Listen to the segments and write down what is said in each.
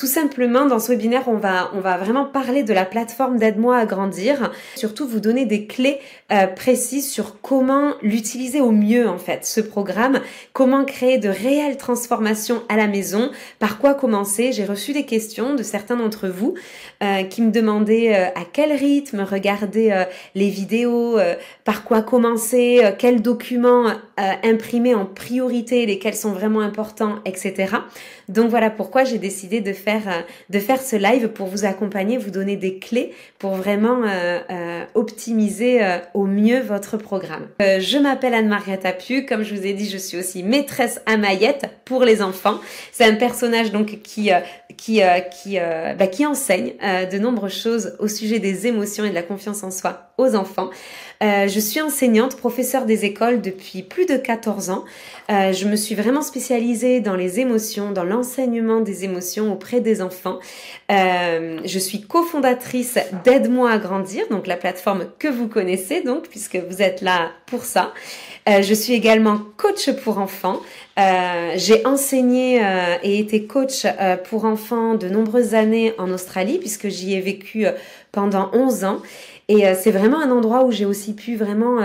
Tout simplement, dans ce webinaire, on va vraiment parler de la plateforme d'Aide-moi à grandir, surtout vous donner des clés précises sur comment l'utiliser au mieux en fait, ce programme, comment créer de réelles transformations à la maison, par quoi commencer. J'ai reçu des questions de certains d'entre vous qui me demandaient à quel rythme regarder les vidéos, par quoi commencer, quels documents imprimer en priorité, lesquels sont vraiment importants, etc. Donc voilà pourquoi j'ai décidé de faire ce live pour vous accompagner, vous donner des clés pour vraiment optimiser au mieux votre programme. Je m'appelle Anne-Margrethe Appiu, comme je vous ai dit, je suis aussi maîtresse à Maillette pour les enfants. C'est un personnage donc qui enseigne de nombreuses choses au sujet des émotions et de la confiance en soi aux enfants. Je suis enseignante, professeure des écoles depuis plus de 14 ans. Je me suis vraiment spécialisée dans les émotions, dans l'enseignement des émotions auprès des enfants. Je suis cofondatrice d'Aide-moi à grandir, donc la plateforme que vous connaissez donc, puisque vous êtes là pour ça. Je suis également coach pour enfants. J'ai enseigné et été coach pour enfants de nombreuses années en Australie, puisque j'y ai vécu pendant 11 ans. Et c'est vraiment un endroit où j'ai aussi pu vraiment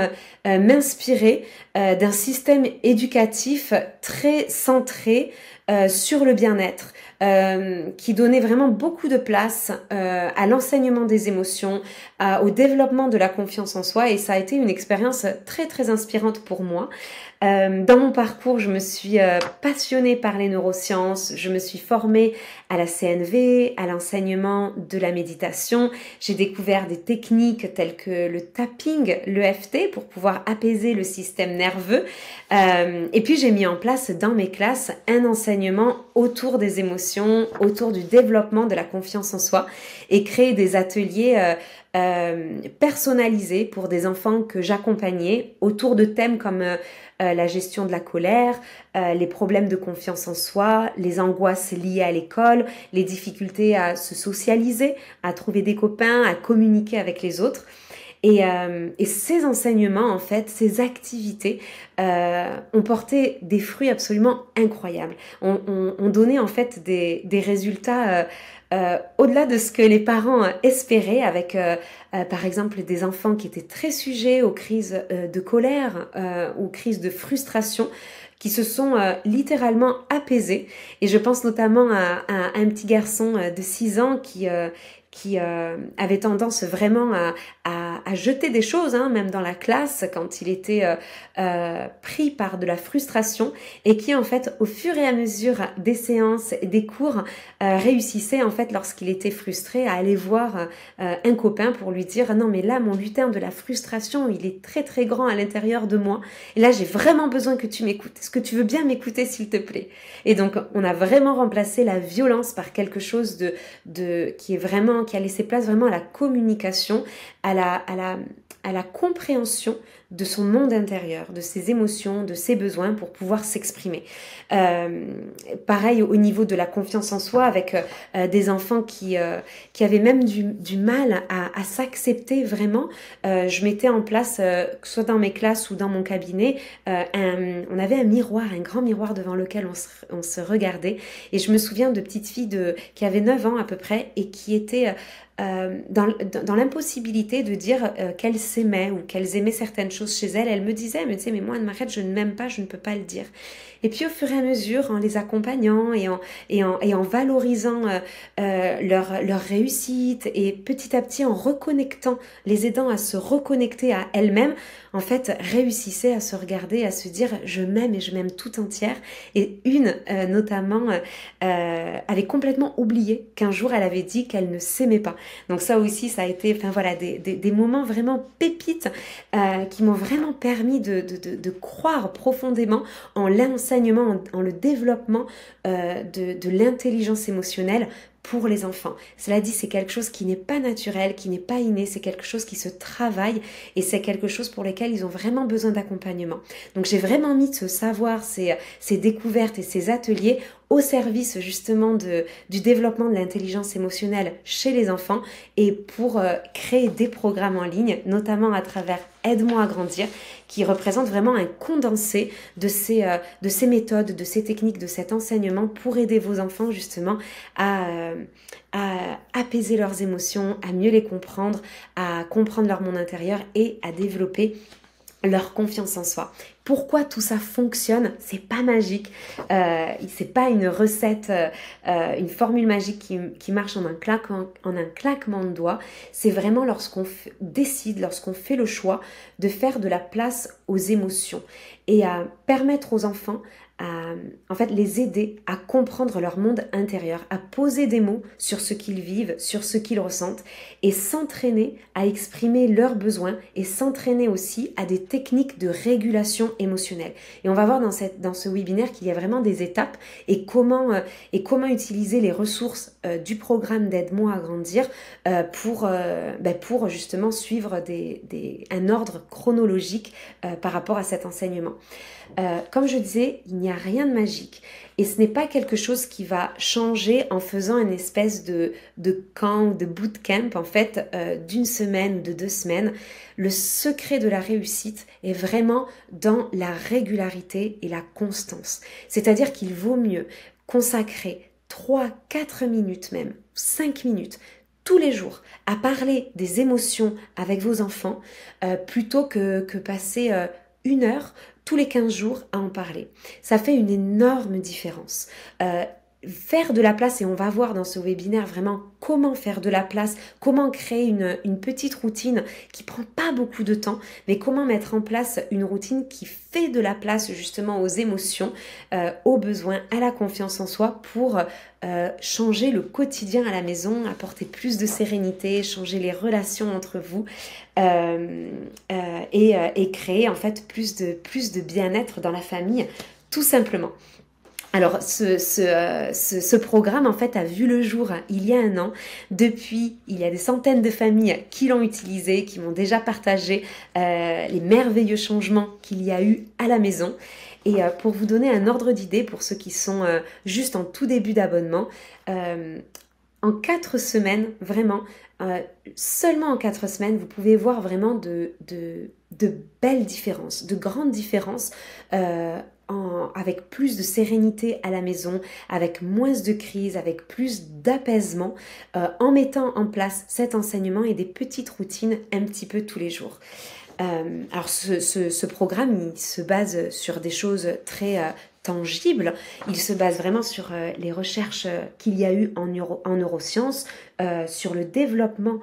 m'inspirer d'un système éducatif très centré sur le bien-être, qui donnait vraiment beaucoup de place à l'enseignement des émotions, au développement de la confiance en soi, et ça a été une expérience très très inspirante pour moi. Dans mon parcours, je me suis passionnée par les neurosciences, je me suis formée à la CNV, à l'enseignement de la méditation. J'ai découvert des techniques telles que le tapping, l'EFT, pour pouvoir apaiser le système nerveux. Et puis j'ai mis en place dans mes classes un enseignement autour des émotions, autour du développement de la confiance en soi, et créé des ateliers personnalisés pour des enfants que j'accompagnais autour de thèmes comme la gestion de la colère, les problèmes de confiance en soi, les angoisses liées à l'école, les difficultés à se socialiser, à trouver des copains, à communiquer avec les autres. Et ces enseignements, en fait, ces activités ont porté des fruits absolument incroyables. On donnait en fait des résultats au-delà de ce que les parents espéraient, avec par exemple des enfants qui étaient très sujets aux crises de colère ou crises de frustration, qui se sont littéralement apaisés. Et je pense notamment à un petit garçon de 6 ans qui avait tendance vraiment à jeter des choses, hein, même dans la classe, quand il était pris par de la frustration, et qui en fait, au fur et à mesure des séances et des cours, réussissait en fait, lorsqu'il était frustré, à aller voir un copain pour lui dire: non mais là, mon lutin de la frustration, il est très très grand à l'intérieur de moi, et là j'ai vraiment besoin que tu m'écoutes. Est-ce que tu veux bien m'écouter, s'il te plaît? Et donc on a vraiment remplacé la violence par quelque chose qui a laissé place vraiment à la communication, à la compréhension de son monde intérieur, de ses émotions, de ses besoins, pour pouvoir s'exprimer. Pareil au niveau de la confiance en soi, avec des enfants qui avaient même du mal à s'accepter vraiment. Je mettais en place, que ce soit dans mes classes ou dans mon cabinet, on avait un miroir, un grand miroir devant lequel on se regardait. Et je me souviens de petites filles qui avaient 9 ans à peu près, et qui étaient dans l'impossibilité de dire qu'elles s'aimaient ou qu'elles aimaient certaines choses chez elles. Elles me disaient: mais tu sais, mais moi, Anne-Margrethe, je ne m'aime pas, je ne peux pas le dire. Et puis au fur et à mesure, en les accompagnant et en valorisant leur réussite, et petit à petit en reconnectant, les aidant à se reconnecter à elles-mêmes, en fait, réussissaient à se regarder, à se dire: je m'aime et je m'aime tout entière. Et une, notamment, avait complètement oublié qu'un jour elle avait dit qu'elle ne s'aimait pas. Donc ça aussi, ça a été, enfin voilà, des moments vraiment pépites qui m'ont vraiment permis de croire profondément en l'enseignement, en le développement de l'intelligence émotionnelle pour les enfants. Cela dit, c'est quelque chose qui n'est pas naturel, qui n'est pas inné, c'est quelque chose qui se travaille et c'est quelque chose pour lequel ils ont vraiment besoin d'accompagnement. Donc j'ai vraiment mis ce savoir, ces découvertes et ces ateliers au service justement du développement de l'intelligence émotionnelle chez les enfants et pour créer des programmes en ligne, notamment à travers Aide-moi à grandir, qui représente vraiment un condensé de ces méthodes, de ces techniques, de cet enseignement pour aider vos enfants justement à apaiser leurs émotions, à mieux les comprendre, à comprendre leur monde intérieur et à développer leur confiance en soi. Pourquoi tout ça fonctionne? C'est pas magique, c'est pas une recette, une formule magique qui marche en un claquement de doigts. C'est vraiment lorsqu'on décide, lorsqu'on fait le choix de faire de la place aux émotions et à permettre aux enfants en fait les aider à comprendre leur monde intérieur, à poser des mots sur ce qu'ils vivent, sur ce qu'ils ressentent et s'entraîner à exprimer leurs besoins et s'entraîner aussi à des techniques de régulation émotionnelle. Et on va voir dans ce webinaire qu'il y a vraiment des étapes et comment utiliser les ressources du programme d'Aide-moi à grandir pour justement suivre un ordre chronologique par rapport à cet enseignement. Comme je disais, il n'y a rien de magique et ce n'est pas quelque chose qui va changer en faisant une espèce de camp ou de bootcamp en fait d'une semaine ou de 2 semaines. Le secret de la réussite est vraiment dans la régularité et la constance. C'est-à-dire qu'il vaut mieux consacrer 3-4 minutes même, 5 minutes tous les jours à parler des émotions avec vos enfants plutôt que passer 1 heure tous les 15 jours à en parler. Ça fait une énorme différence. Faire de la place, et on va voir dans ce webinaire vraiment comment faire de la place, comment créer une petite routine qui prend pas beaucoup de temps, mais comment mettre en place une routine qui fait de la place justement aux émotions, aux besoins, à la confiance en soi pour changer le quotidien à la maison, apporter plus de sérénité, changer les relations entre vous et créer en fait plus de bien-être dans la famille, tout simplement. Alors, ce programme, en fait, a vu le jour il y a 1 an. Depuis, il y a des centaines de familles qui l'ont utilisé, qui m'ont déjà partagé les merveilleux changements qu'il y a eu à la maison. Et pour vous donner un ordre d'idée, pour ceux qui sont juste en tout début d'abonnement, en 4 semaines, vraiment, seulement en 4 semaines, vous pouvez voir vraiment de belles différences, de grandes différences avec plus de sérénité à la maison, avec moins de crises, avec plus d'apaisement, en mettant en place cet enseignement et des petites routines un petit peu tous les jours. Alors ce programme, il se base sur des choses très tangibles. Il se base vraiment sur les recherches qu'il y a eu en neurosciences, sur le développement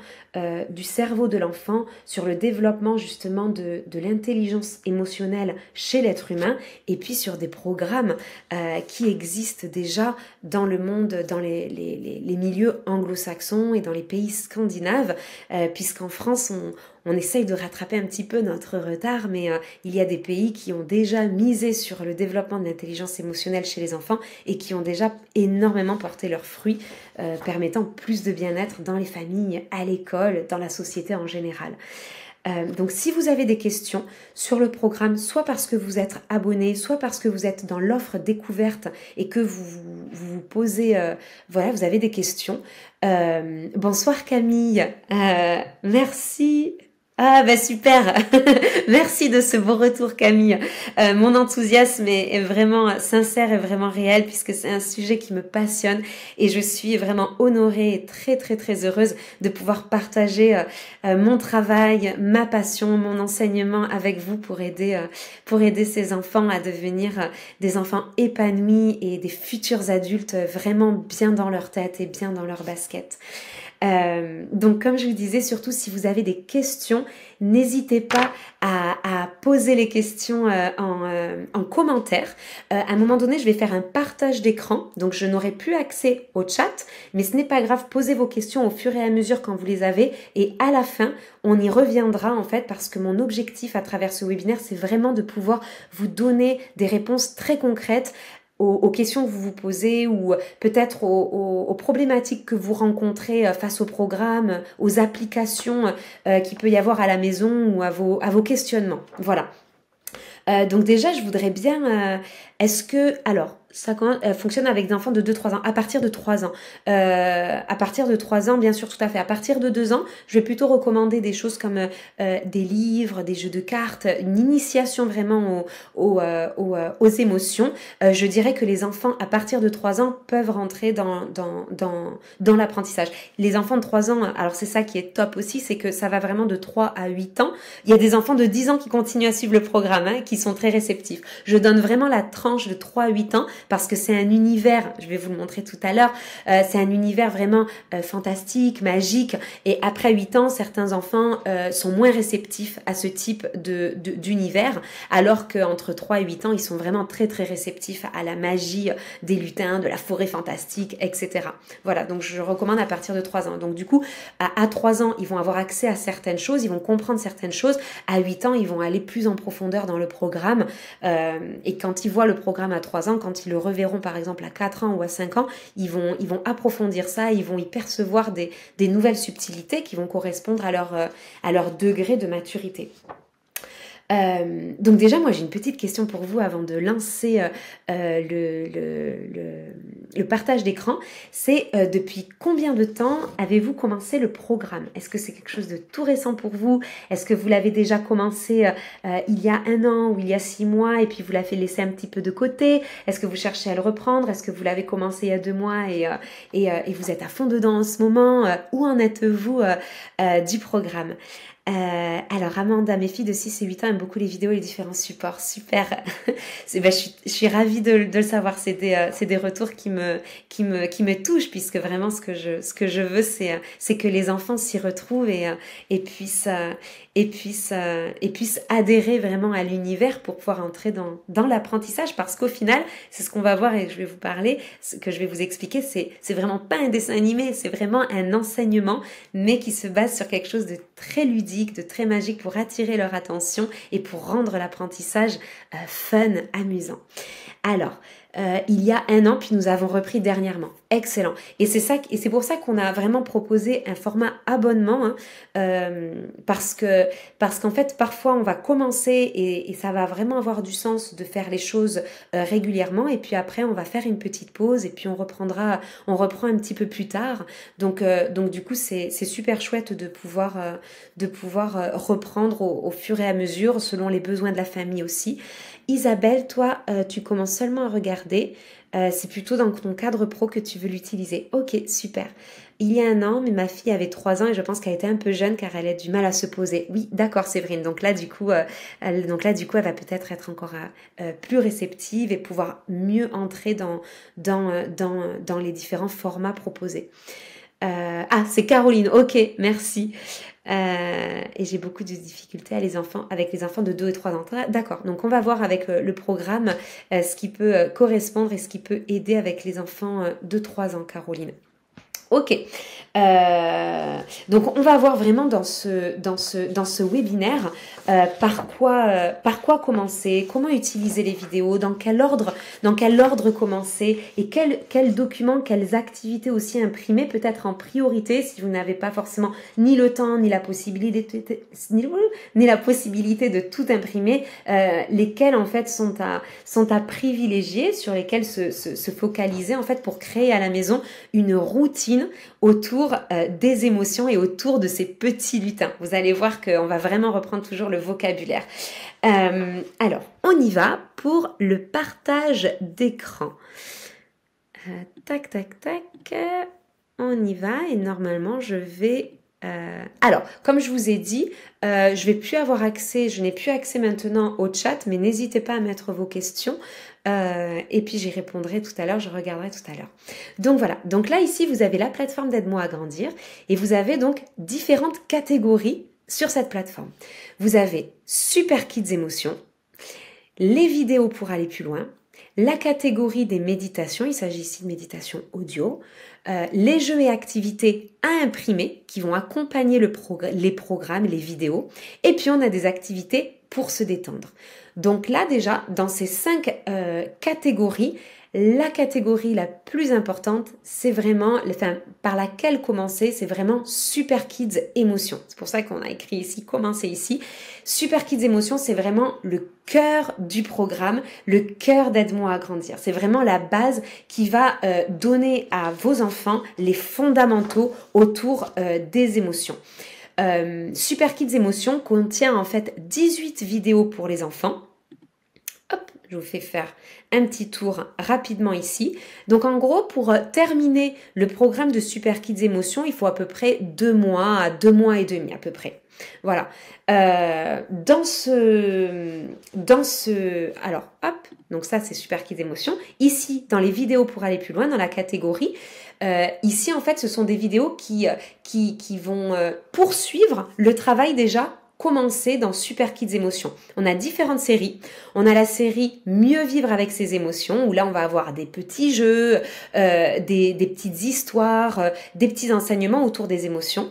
du cerveau de l'enfant, sur le développement justement de l'intelligence émotionnelle chez l'être humain, et puis sur des programmes qui existent déjà dans le monde, dans les milieux anglo-saxons et dans les pays scandinaves, puisqu'en France, on essaye de rattraper un petit peu notre retard, mais il y a des pays qui ont déjà misé sur le développement de l'intelligence émotionnelle chez les enfants et qui ont déjà énormément porté leurs fruits, permettant plus de bien-être dans les familles, à l'école, dans la société en général. Donc si vous avez des questions sur le programme, soit parce que vous êtes abonné, soit parce que vous êtes dans l'offre découverte et que vous posez, vous avez des questions. Bonsoir Camille, merci. Ah bah super, merci de ce beau retour Camille. Mon enthousiasme est vraiment sincère et vraiment réel puisque c'est un sujet qui me passionne et je suis vraiment honorée et très très très heureuse de pouvoir partager mon travail, ma passion, mon enseignement avec vous pour aider ces enfants à devenir des enfants épanouis et des futurs adultes vraiment bien dans leur tête et bien dans leur basket. Donc comme je vous disais, surtout si vous avez des questions, n'hésitez pas à poser les questions en commentaire. À un moment donné, je vais faire un partage d'écran, donc je n'aurai plus accès au chat, mais ce n'est pas grave, posez vos questions au fur et à mesure quand vous les avez, et à la fin, on y reviendra en fait, parce que mon objectif à travers ce webinaire, c'est vraiment de pouvoir vous donner des réponses très concrètes aux questions que vous vous posez ou peut-être aux problématiques que vous rencontrez face au programme, aux applications qu'il peut y avoir à la maison ou à vos questionnements. Voilà. Donc déjà, je voudrais bien... est-ce que... Alors, ça fonctionne avec des enfants de 2-3 ans, à partir de 3 ans. À partir de 3 ans, bien sûr, tout à fait. À partir de 2 ans, je vais plutôt recommander des choses comme des livres, des jeux de cartes, une initiation vraiment aux émotions. Je dirais que les enfants, à partir de 3 ans, peuvent rentrer dans l'apprentissage. Les enfants de 3 ans, alors c'est ça qui est top aussi, c'est que ça va vraiment de 3 à 8 ans. Il y a des enfants de 10 ans qui continuent à suivre le programme, hein, qui sont très réceptifs. Je donne vraiment la tranche de 3 à 8 ans parce que c'est un univers, je vais vous le montrer tout à l'heure, c'est un univers vraiment fantastique, magique, et après 8 ans, certains enfants sont moins réceptifs à ce type d'univers, alors qu'entre 3 et 8 ans, ils sont vraiment très très réceptifs à la magie des lutins, de la forêt fantastique, etc. Voilà, donc je recommande à partir de 3 ans. Donc du coup, à 3 ans, ils vont avoir accès à certaines choses, ils vont comprendre certaines choses. À 8 ans, ils vont aller plus en profondeur dans le programme, et quand ils voient le programme à 3 ans, quand ils le reverront par exemple à 4 ans ou à 5 ans, ils vont approfondir ça, ils vont y percevoir des nouvelles subtilités qui vont correspondre à leur degré de maturité. Donc déjà, moi j'ai une petite question pour vous avant de lancer le partage d'écran. C'est depuis combien de temps avez-vous commencé le programme? Est-ce que c'est quelque chose de tout récent pour vous? Est-ce que vous l'avez déjà commencé il y a 1 an ou il y a 6 mois et puis vous l'avez laissé un petit peu de côté? Est-ce que vous cherchez à le reprendre? Est-ce que vous l'avez commencé il y a 2 mois et vous êtes à fond dedans en ce moment? Où en êtes-vous du programme? Alors Amanda, mes filles de 6 et 8 ans aiment beaucoup les vidéos et les différents supports. Super. Je suis ravie de le savoir. C'est des retours qui me touchent, puisque vraiment ce que je veux, c'est que les enfants s'y retrouvent et puissent adhérer vraiment à l'univers pour pouvoir entrer dans l'apprentissage, parce qu'au final, c'est ce qu'on va voir et que je vais vous parler, ce que je vais vous expliquer, c'est vraiment pas un dessin animé, c'est vraiment un enseignement, mais qui se base sur quelque chose de très ludique, de très magique pour attirer leur attention et pour rendre l'apprentissage fun, amusant. Alors, il y a 1 an, puis nous avons repris dernièrement. Excellent. Et c'est pour ça qu'on a vraiment proposé un format abonnement, hein, parce qu'en fait, parfois, on va commencer et ça va vraiment avoir du sens de faire les choses régulièrement, et puis après, on va faire une petite pause et puis on reprend un petit peu plus tard. Donc du coup, c'est super chouette de pouvoir reprendre au fur et à mesure, selon les besoins de la famille aussi. Isabelle, toi, tu commences seulement à regarder. C'est plutôt dans ton cadre pro que tu veux l'utiliser. Ok, super. Il y a 1 an, mais ma fille avait 3 ans et je pense qu'elle était un peu jeune car elle a du mal à se poser. Oui, d'accord, Séverine. Donc là, du coup, elle va peut-être être encore plus réceptive et pouvoir mieux entrer dans les différents formats proposés. C'est Caroline. Ok, merci. Et j'ai beaucoup de difficultés avec les enfants de 2 et 3 ans. D'accord, donc on va voir avec le programme ce qui peut correspondre et ce qui peut aider avec les enfants de 3 ans, Caroline. Ok, donc on va voir vraiment dans ce webinaire par quoi commencer, comment utiliser les vidéos, dans quel ordre commencer et quels documents, quelles activités aussi imprimer peut-être en priorité si vous n'avez pas forcément ni le temps ni la possibilité de tout imprimer, lesquels en fait sont à privilégier, sur lesquels se focaliser en fait pour créer à la maison une routine autour des émotions et autour de ces petits lutins. Vous allez voir qu'on va vraiment reprendre toujours le vocabulaire. Alors, on y va pour le partage d'écran. Tac. On y va et normalement, je vais... Alors, comme je vous ai dit, je n'ai plus accès maintenant au chat, mais n'hésitez pas à mettre vos questions. Et puis j'y répondrai tout à l'heure, je regarderai tout à l'heure. Donc voilà, donc là ici vous avez la plateforme d'Aide-moi à grandir et vous avez donc différentes catégories sur cette plateforme. Vous avez Super Kids Émotions, les vidéos pour aller plus loin, la catégorie des méditations, il s'agit ici de méditation audio, les jeux et activités à imprimer qui vont accompagner les programmes, les vidéos, et puis on a des activités pour se détendre. Donc là déjà, dans ces 5 catégories, La catégorie la plus importante, c'est vraiment, enfin, par laquelle commencer, c'est vraiment Super Kids Émotion. C'est pour ça qu'on a écrit ici, commencer ici. Super Kids Émotion, c'est vraiment le cœur du programme, le cœur d'Aide-moi à grandir. C'est vraiment la base qui va donner à vos enfants les fondamentaux autour des émotions. Super Kids Émotion contient en fait 18 vidéos pour les enfants. Hop, je vous fais faire un petit tour rapidement ici. Donc en gros, pour terminer le programme de Super Kids Émotion, il faut à peu près 2 mois à 2 mois et demi à peu près. Voilà. Alors hop, donc ça c'est Super Kids Émotion. Ici, dans les vidéos pour aller plus loin, dans la catégorie, ici en fait, ce sont des vidéos qui vont poursuivre le travail déjà commencer dans Super Kids Émotions. On a différentes séries. On a la série Mieux vivre avec ses émotions, où là on va avoir des petits jeux, des petites histoires, des petits enseignements autour des émotions.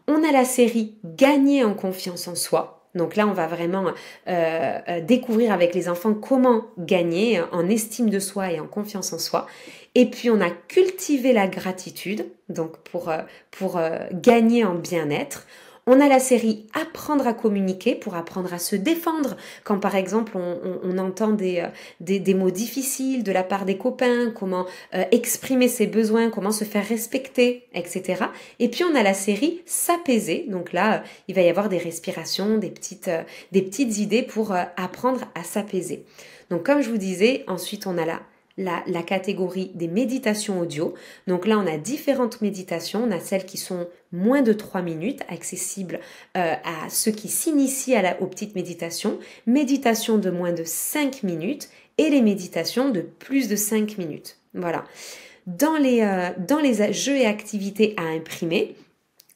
On a la série Gagner en confiance en soi. Donc là, on va vraiment découvrir avec les enfants comment gagner en estime de soi et en confiance en soi. Et puis, on a cultivé la gratitude, donc pour gagner en bien-être. On a la série Apprendre à communiquer pour apprendre à se défendre quand par exemple on entend des mots difficiles de la part des copains, comment exprimer ses besoins, comment se faire respecter, etc. Et puis on a la série S'apaiser, donc là il va y avoir des respirations, des petites idées pour apprendre à s'apaiser. Donc comme je vous disais, ensuite on a la catégorie des méditations audio. Donc là, on a différentes méditations. On a celles qui sont moins de 3 minutes, accessibles à ceux qui s'initient aux petites méditations. Méditation de moins de 5 minutes et les méditations de plus de 5 minutes. Voilà. Dans les jeux et activités à imprimer,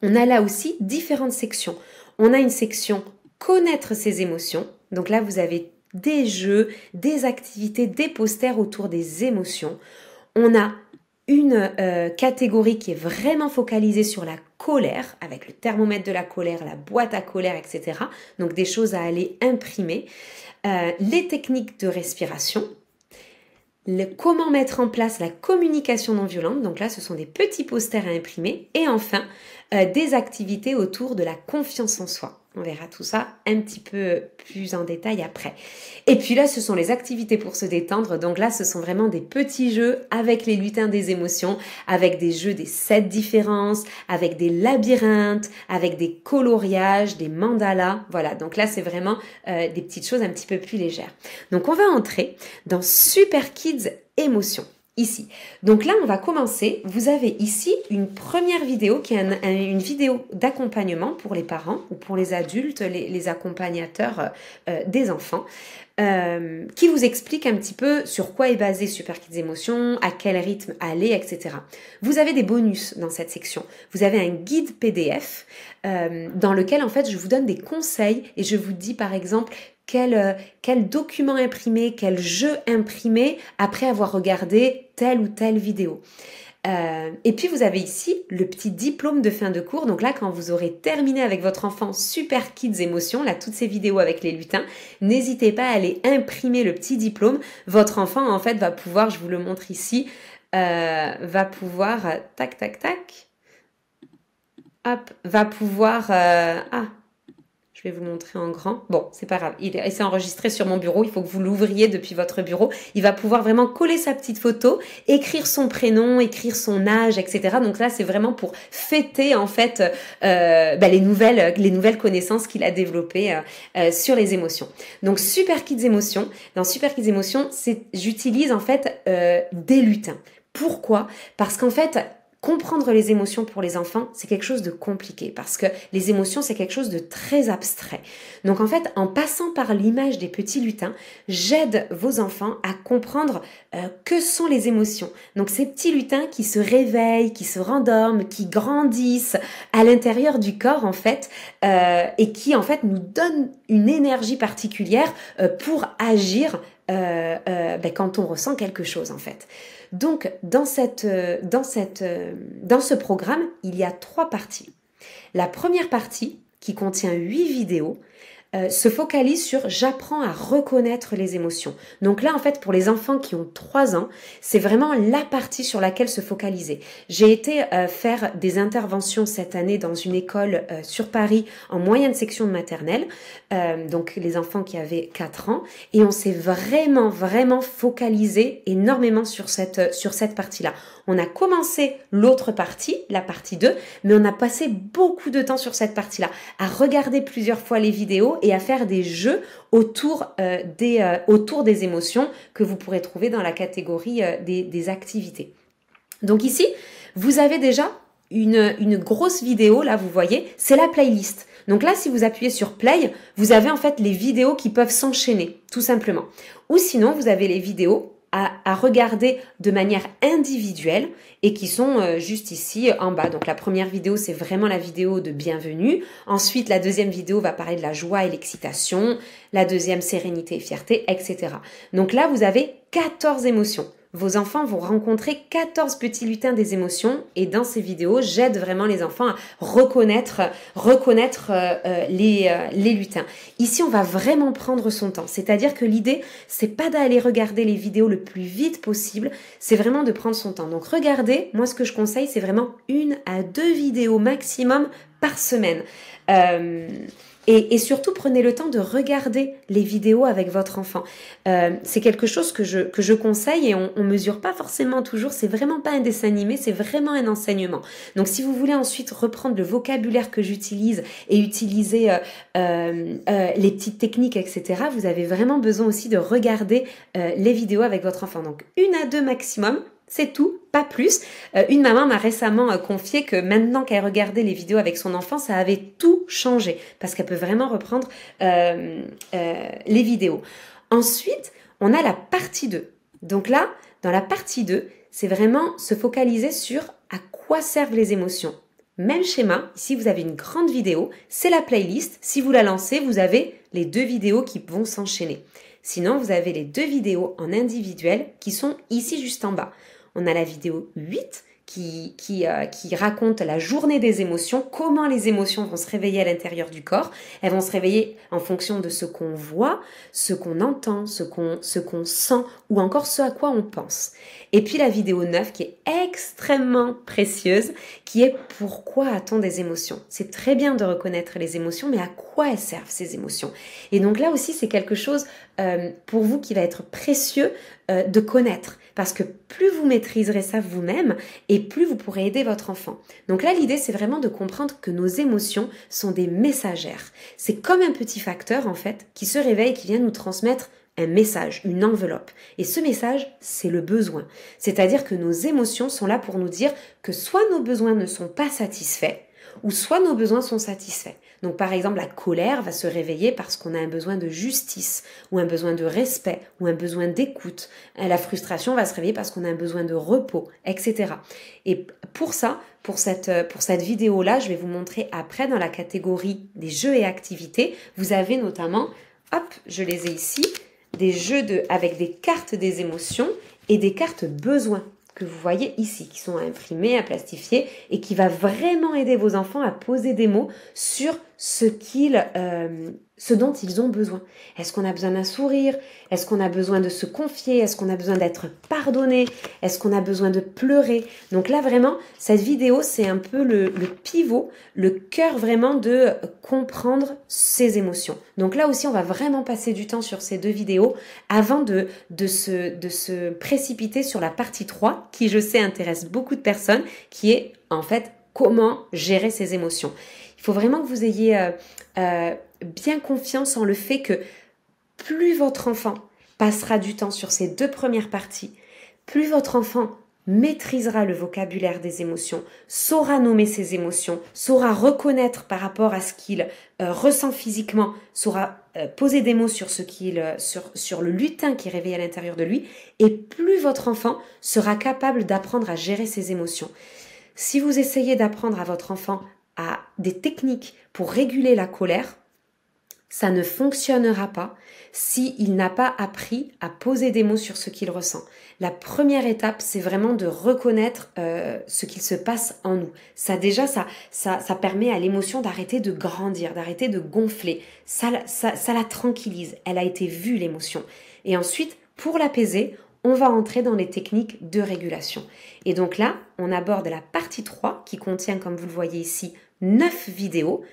on a là aussi différentes sections. On a une section connaître ses émotions. Donc là, vous avez des jeux, des activités, des posters autour des émotions. On a une catégorie qui est vraiment focalisée sur la colère, avec le thermomètre de la colère, la boîte à colère, etc. Donc des choses à aller imprimer. Les techniques de respiration. Comment mettre en place la communication non violente. Donc là, ce sont des petits posters à imprimer. Et enfin, des activités autour de la confiance en soi. On verra tout ça un petit peu plus en détail après. Et puis là, ce sont les activités pour se détendre. Donc là, ce sont vraiment des petits jeux avec les lutins des émotions, avec des jeux des 7 différences, avec des labyrinthes, avec des coloriages, des mandalas. Voilà, donc là, c'est vraiment des petites choses un petit peu plus légères. Donc on va entrer dans Super Kids Émotions. Ici. Donc là, on va commencer. Vous avez ici une première vidéo qui est une vidéo d'accompagnement pour les parents ou pour les adultes, les accompagnateurs des enfants, qui vous explique un petit peu sur quoi est basé Super Kids Émotions, à quel rythme aller, etc. Vous avez des bonus dans cette section. Vous avez un guide PDF dans lequel, en fait, je vous donne des conseils et je vous dis, par exemple, quel document imprimer, quel jeu imprimer après avoir regardé telle ou telle vidéo. Et puis vous avez ici le petit diplôme de fin de cours. Donc là, quand vous aurez terminé avec votre enfant Super Kids Émotions, là toutes ces vidéos avec les lutins, n'hésitez pas à aller imprimer le petit diplôme. Votre enfant en fait va pouvoir, je vous le montre ici, va pouvoir tac tac tac, hop, va pouvoir je vais vous montrer en grand. Bon, c'est pas grave. Il s'est enregistré sur mon bureau. Il faut que vous l'ouvriez depuis votre bureau. Il va pouvoir vraiment coller sa petite photo, écrire son prénom, écrire son âge, etc. Donc là, c'est vraiment pour fêter en fait les nouvelles connaissances qu'il a développées sur les émotions. Donc Super Kids Émotions. Dans Super Kids Émotions, j'utilise en fait des lutins. Pourquoi ? Parce qu'en fait, comprendre les émotions pour les enfants, c'est quelque chose de compliqué parce que les émotions, c'est quelque chose de très abstrait. Donc en fait, en passant par l'image des petits lutins, j'aide vos enfants à comprendre que sont les émotions. Donc ces petits lutins qui se réveillent, qui se rendorment, qui grandissent à l'intérieur du corps en fait et qui en fait nous donnent une énergie particulière pour agir quand on ressent quelque chose en fait. Donc, dans ce programme, il y a 3 parties. La première partie, qui contient 8 vidéos, se focalise sur j'apprends à reconnaître les émotions. Donc là, en fait, pour les enfants qui ont 3 ans, c'est vraiment la partie sur laquelle se focaliser. J'ai été faire des interventions cette année dans une école sur Paris en moyenne section de maternelle, donc les enfants qui avaient 4 ans, et on s'est vraiment focalisé énormément sur cette partie-là. On a commencé l'autre partie, la partie 2, mais on a passé beaucoup de temps sur cette partie-là, à regarder plusieurs fois les vidéos et à faire des jeux autour des émotions que vous pourrez trouver dans la catégorie des activités. Donc ici, vous avez déjà une grosse vidéo, là vous voyez, c'est la playlist. Donc là, si vous appuyez sur play, vous avez en fait les vidéos qui peuvent s'enchaîner, tout simplement. Ou sinon, vous avez les vidéos à regarder de manière individuelle et qui sont juste ici en bas. Donc la première vidéo, c'est vraiment la vidéo de bienvenue. Ensuite, la deuxième vidéo va parler de la joie et l'excitation. La deuxième, sérénité et fierté, etc. Donc là, vous avez 14 émotions. Vos enfants vont rencontrer 14 petits lutins des émotions et dans ces vidéos, j'aide vraiment les enfants à reconnaître les lutins. Ici, on va vraiment prendre son temps. C'est-à-dire que l'idée, c'est pas d'aller regarder les vidéos le plus vite possible, c'est vraiment de prendre son temps. Donc regardez, moi ce que je conseille, c'est vraiment 1 à 2 vidéos maximum par semaine. Et surtout, prenez le temps de regarder les vidéos avec votre enfant. C'est quelque chose que je conseille et on mesure pas forcément toujours. C'est vraiment pas un dessin animé, c'est vraiment un enseignement. Donc, si vous voulez ensuite reprendre le vocabulaire que j'utilise et utiliser les petites techniques, etc., vous avez vraiment besoin aussi de regarder les vidéos avec votre enfant. Donc, 1 à 2 maximum. C'est tout, pas plus. Une maman m'a récemment confié que maintenant qu'elle regardait les vidéos avec son enfant, ça avait tout changé parce qu'elle peut vraiment reprendre les vidéos. Ensuite, on a la partie 2. Donc là, dans la partie 2, c'est vraiment se focaliser sur à quoi servent les émotions. Même schéma, ici vous avez une grande vidéo, c'est la playlist. Si vous la lancez, vous avez les 2 vidéos qui vont s'enchaîner. Sinon, vous avez les 2 vidéos en individuel qui sont ici juste en bas. On a la vidéo 8 qui raconte la journée des émotions, comment les émotions vont se réveiller à l'intérieur du corps. Elles vont se réveiller en fonction de ce qu'on voit, ce qu'on entend, ce qu'on sent ou encore ce à quoi on pense. Et puis la vidéo 9 qui est extrêmement précieuse, qui est pourquoi a-t-on des émotions? C'est très bien de reconnaître les émotions, mais à quoi elles servent ces émotions? Et donc là aussi, c'est quelque chose pour vous qui va être précieux de connaître. Parce que plus vous maîtriserez ça vous-même et plus vous pourrez aider votre enfant. Donc là, l'idée, c'est vraiment de comprendre que nos émotions sont des messagères. C'est comme un petit facteur, en fait, qui se réveille et qui vient nous transmettre un message, une enveloppe. Et ce message, c'est le besoin. C'est-à-dire que nos émotions sont là pour nous dire que soit nos besoins ne sont pas satisfaits, ou soit nos besoins sont satisfaits. Donc par exemple, la colère va se réveiller parce qu'on a un besoin de justice, ou un besoin de respect, ou un besoin d'écoute. La frustration va se réveiller parce qu'on a un besoin de repos, etc. Et pour ça, pour cette vidéo-là, je vais vous montrer après dans la catégorie des jeux et activités. Vous avez notamment, hop, je les ai ici, des jeux avec des cartes des émotions et des cartes besoins que vous voyez ici, qui sont à imprimer, à plastifier et qui va vraiment aider vos enfants à poser des mots sur ce dont ils ont besoin. Est-ce qu'on a besoin d'un sourire? Est-ce qu'on a besoin de se confier? Est-ce qu'on a besoin d'être pardonné? Est-ce qu'on a besoin de pleurer? Donc là, vraiment, cette vidéo, c'est un peu le pivot, le cœur vraiment de comprendre ces émotions. Donc là aussi, on va vraiment passer du temps sur ces 2 vidéos avant de se précipiter sur la partie 3, qui, je sais, intéresse beaucoup de personnes, qui est, en fait, comment gérer ces émotions. Il faut vraiment que vous ayez bien confiance en le fait que plus votre enfant passera du temps sur ces 2 premières parties, plus votre enfant maîtrisera le vocabulaire des émotions, saura nommer ses émotions, saura reconnaître par rapport à ce qu'il ressent physiquement, saura poser des mots sur sur le lutin qui réveille à l'intérieur de lui, et plus votre enfant sera capable d'apprendre à gérer ses émotions. Si vous essayez d'apprendre à votre enfant à des techniques pour réguler la colère, ça ne fonctionnera pas s'il n'a pas appris à poser des mots sur ce qu'il ressent. La première étape, c'est vraiment de reconnaître ce qu'il se passe en nous. Ça déjà, ça permet à l'émotion d'arrêter de grandir, d'arrêter de gonfler. Ça la tranquillise. Elle a été vue, l'émotion. Et ensuite, pour l'apaiser, on va entrer dans les techniques de régulation. Et donc là, on aborde la partie 3 qui contient, comme vous le voyez ici, 9 vidéos.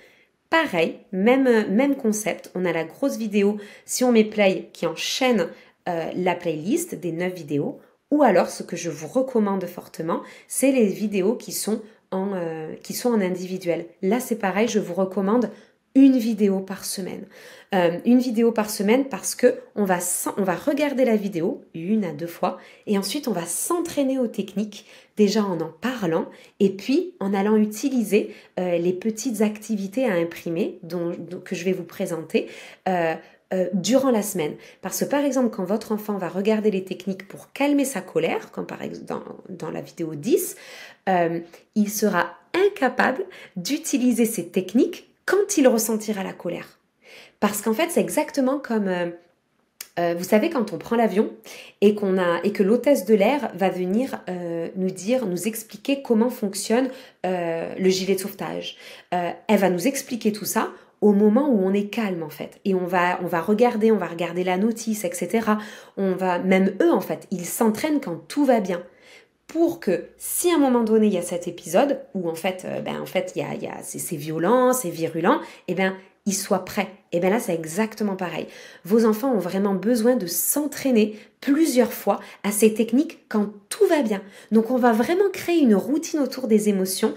Pareil, même concept, on a la grosse vidéo, si on met play, qui enchaîne la playlist des 9 vidéos, ou alors ce que je vous recommande fortement, c'est les vidéos qui sont en individuel. Là, c'est pareil, je vous recommande une vidéo par semaine. Une vidéo par semaine parce que on va regarder la vidéo 1 à 2 fois et ensuite on va s'entraîner aux techniques déjà en parlant et puis en allant utiliser les petites activités à imprimer que je vais vous présenter durant la semaine. Parce que par exemple, quand votre enfant va regarder les techniques pour calmer sa colère, comme par exemple dans la vidéo 10, il sera incapable d'utiliser ces techniques quand il ressentira la colère. Parce qu'en fait, c'est exactement comme, vous savez, quand on prend l'avion et que l'hôtesse de l'air va venir nous expliquer comment fonctionne le gilet de sauvetage. Elle va nous expliquer tout ça au moment où on est calme en fait. Et on va regarder la notice, etc. Même eux en fait, ils s'entraînent quand tout va bien. Pour que si à un moment donné il y a cet épisode où en fait c'est violent, c'est virulent, ils soient prêts. Et bien là c'est exactement pareil. Vos enfants ont vraiment besoin de s'entraîner plusieurs fois à ces techniques quand tout va bien. Donc on va vraiment créer une routine autour des émotions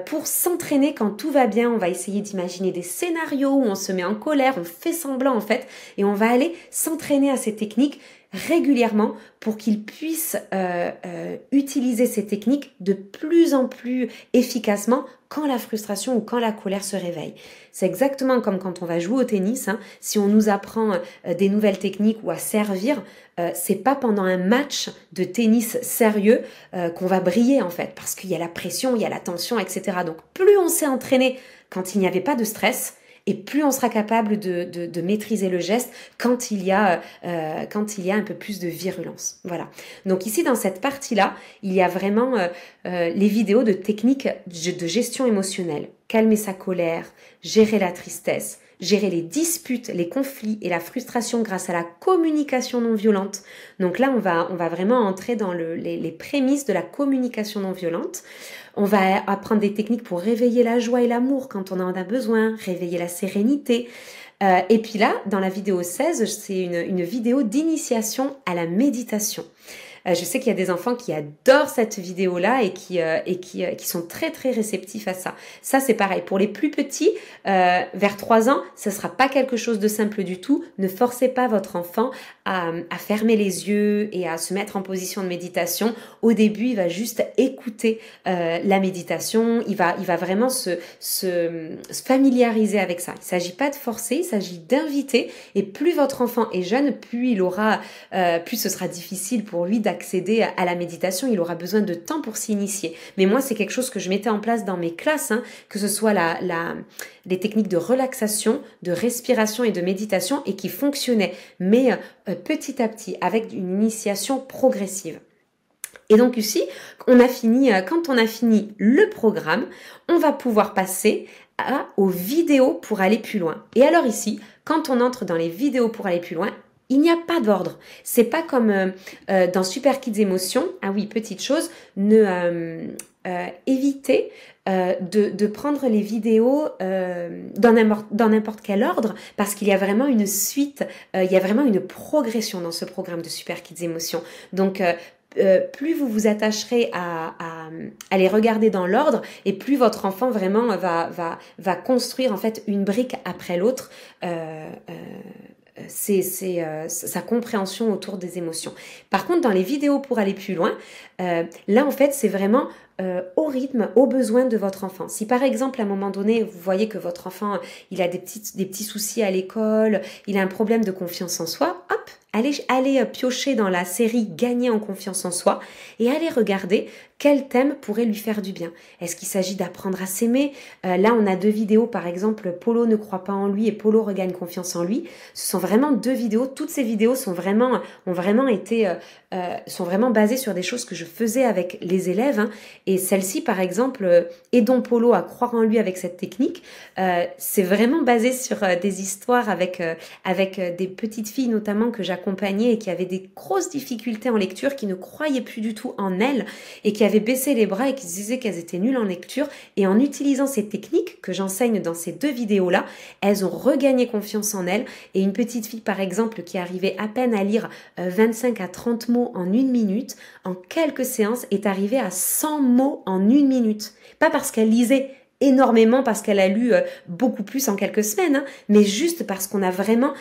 pour s'entraîner quand tout va bien. On va essayer d'imaginer des scénarios où on se met en colère, on fait semblant en fait, et on va aller s'entraîner à ces techniques régulièrement pour qu'ils puissent utiliser ces techniques de plus en plus efficacement quand la frustration ou quand la colère se réveille. C'est exactement comme quand on va jouer au tennis. Si on nous apprend des nouvelles techniques ou à servir, c'est pas pendant un match de tennis sérieux qu'on va briller en fait, parce qu'il y a la pression, il y a la tension, etc. Donc plus on s'est entraîné quand il n'y avait pas de stress, et plus on sera capable de maîtriser le geste quand il y a un peu plus de virulence. Voilà. Donc ici, dans cette partie-là, il y a vraiment les vidéos de techniques de gestion émotionnelle. Calmer sa colère, gérer la tristesse, gérer les disputes, les conflits et la frustration grâce à la communication non violente. Donc là, on va vraiment entrer dans les prémices de la communication non violente. On va apprendre des techniques pour réveiller la joie et l'amour quand on en a besoin, réveiller la sérénité. Et puis là, dans la vidéo 16, c'est une vidéo d'initiation à la méditation. Je sais qu'il y a des enfants qui adorent cette vidéo-là et qui sont très très réceptifs à ça. Ça c'est pareil pour les plus petits, vers 3 ans, ça sera pas quelque chose de simple du tout. Ne forcez pas votre enfant à fermer les yeux et à se mettre en position de méditation. Au début, il va juste écouter la méditation. Il va vraiment se familiariser avec ça. Il s'agit pas de forcer, il s'agit d'inviter. Et plus votre enfant est jeune, plus ce sera difficile pour lui d'accéder à la méditation, il aura besoin de temps pour s'initier. Mais moi, c'est quelque chose que je mettais en place dans mes classes, que ce soit les techniques de relaxation, de respiration et de méditation et qui fonctionnaient, mais petit à petit, avec une initiation progressive. Et donc ici, quand on a fini le programme, on va pouvoir passer aux vidéos pour aller plus loin. Et alors ici, quand on entre dans les vidéos pour aller plus loin, il n'y a pas d'ordre. C'est pas comme dans Super Kids Émotions. Ah oui, petite chose, évitez de prendre les vidéos dans n'importe quel ordre parce qu'il y a vraiment une suite, il y a vraiment une progression dans ce programme de Super Kids Émotions. Donc plus vous vous attacherez à les regarder dans l'ordre et plus votre enfant vraiment va construire en fait une brique après l'autre sa compréhension autour des émotions. Par contre, dans les vidéos pour aller plus loin, Là, en fait, c'est vraiment au rythme, aux besoins de votre enfant. Si par exemple, à un moment donné, vous voyez que votre enfant, il a des petits soucis à l'école, il a un problème de confiance en soi, hop, allez piocher dans la série Gagner en confiance en soi et allez regarder quel thème pourrait lui faire du bien. Est-ce qu'il s'agit d'apprendre à s'aimer? Là, on a 2 vidéos, par exemple, Polo ne croit pas en lui et Polo regagne confiance en lui. Ce sont vraiment 2 vidéos. Toutes ces vidéos sont vraiment basées sur des choses que je faisais avec les élèves. Hein. Et celle-ci, par exemple, aidons Polo à croire en lui avec cette technique. C'est vraiment basé sur des histoires avec des petites filles notamment que j'accompagnais et qui avaient des grosses difficultés en lecture, qui ne croyaient plus du tout en elles et qui avaient baissé les bras et qui se disaient qu'elles étaient nulles en lecture. Et en utilisant ces techniques que j'enseigne dans ces 2 vidéos-là, elles ont regagné confiance en elles. Et une petite fille, par exemple, qui arrivait à peine à lire 25 à 30 mots en 1 minute, en quelques séances, est arrivée à 100 mots en 1 minute. Pas parce qu'elle lisait énormément, parce qu'elle a lu beaucoup plus en quelques semaines, hein, mais juste parce qu'on a vraiment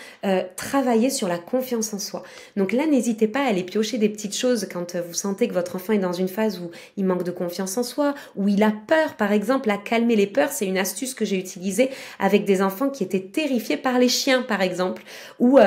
travaillé sur la confiance en soi. Donc là, n'hésitez pas à aller piocher des petites choses quand vous sentez que votre enfant est dans une phase où il manque de confiance en soi, où il a peur, par exemple, à calmer les peurs. C'est une astuce que j'ai utilisée avec des enfants qui étaient terrifiés par les chiens, par exemple, ou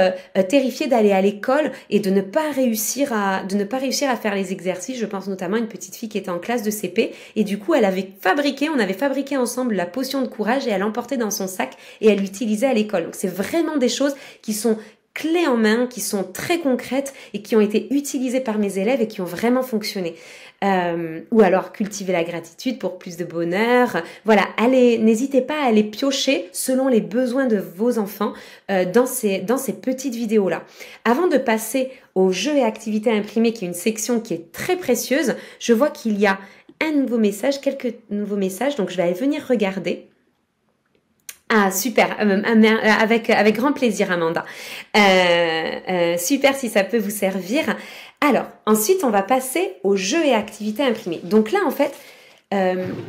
terrifiés d'aller à l'école et de ne pas réussir à faire les exercices. Je pense notamment à une petite fille qui était en classe de CP et du coup, on avait fabriqué ensemble la potion de courage et elle l'emportait dans son sac et elle l'utilisait à l'école. Donc c'est vraiment des choses qui sont clés en main, qui sont très concrètes et qui ont été utilisées par mes élèves et qui ont vraiment fonctionné. Ou alors cultiver la gratitude pour plus de bonheur. Voilà, n'hésitez pas à aller piocher selon les besoins de vos enfants dans ces petites vidéos-là. Avant de passer aux jeux et activités imprimées, qui est une section qui est très précieuse, je vois qu'il y a quelques nouveaux messages, donc je vais aller venir regarder. Ah, super, avec grand plaisir, Amanda. Super si ça peut vous servir. Alors, ensuite, on va passer aux jeux et activités imprimées. Donc là, en fait,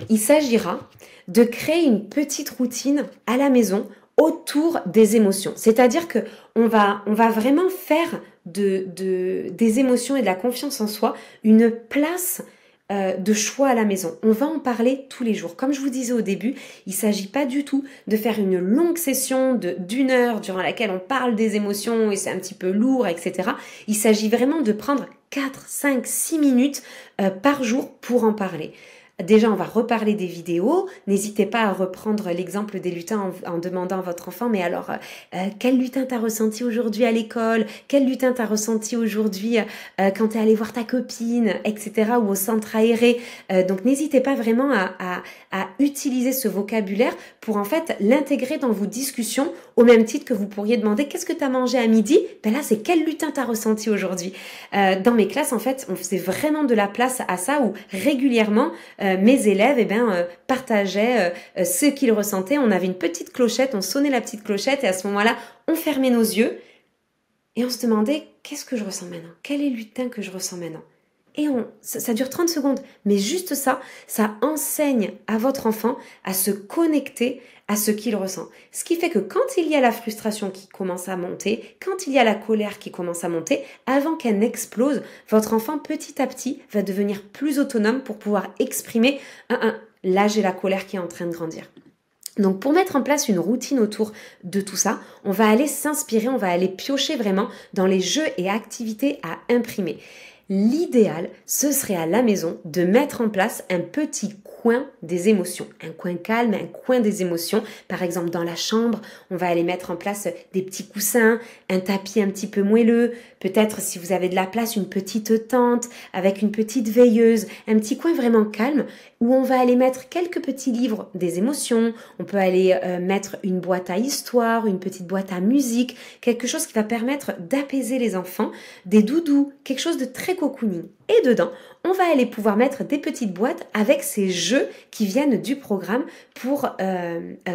il s'agira de créer une petite routine à la maison autour des émotions. C'est-à-dire que on va vraiment faire des émotions et de la confiance en soi une place de choix à la maison. On va en parler tous les jours. Comme je vous disais au début, il ne s'agit pas du tout de faire une longue session d'1 heure durant laquelle on parle des émotions et c'est un petit peu lourd, etc. Il s'agit vraiment de prendre 4, 5, 6 minutes par jour pour en parler. Déjà, on va reparler des vidéos. N'hésitez pas à reprendre l'exemple des lutins en demandant à votre enfant, mais alors, quel lutin t'as ressenti aujourd'hui à l'école? Quel lutin t'as ressenti aujourd'hui quand t'es allé voir ta copine, etc. ou au centre aéré? Donc, n'hésitez pas vraiment à utiliser ce vocabulaire pour en fait l'intégrer dans vos discussions au même titre que vous pourriez demander qu'est-ce que t'as mangé à midi? Ben là, c'est quel lutin t'as ressenti aujourd'hui? Dans mes classes, en fait, on faisait vraiment de la place à ça où régulièrement, mes élèves partageaient ce qu'ils ressentaient. On avait une petite clochette, on sonnait la petite clochette et à ce moment-là, on fermait nos yeux et on se demandait qu'est-ce que je ressens maintenant? Quel est le lutin que je ressens maintenant? Et ça dure 30 secondes, mais juste ça enseigne à votre enfant à se connecter à ce qu'il ressent. Ce qui fait que quand il y a la frustration qui commence à monter, quand il y a la colère qui commence à monter, avant qu'elle n'explose, votre enfant petit à petit va devenir plus autonome pour pouvoir exprimer là j'ai la colère qui est en train de grandir. Donc pour mettre en place une routine autour de tout ça, on va aller s'inspirer, on va aller piocher vraiment dans les jeux et activités à imprimer. L'idéal, ce serait à la maison de mettre en place un petit coin des émotions, un coin calme, un coin des émotions. Par exemple, dans la chambre, on va aller mettre en place des petits coussins, un tapis un petit peu moelleux, peut-être si vous avez de la place, une petite tente avec une petite veilleuse, un petit coin vraiment calme où on va aller mettre quelques petits livres des émotions, on peut aller mettre une boîte à histoire, une petite boîte à musique, quelque chose qui va permettre d'apaiser les enfants, des doudous, quelque chose de très cocooning. Et dedans, on va aller pouvoir mettre des petites boîtes avec ces jeux qui viennent du programme pour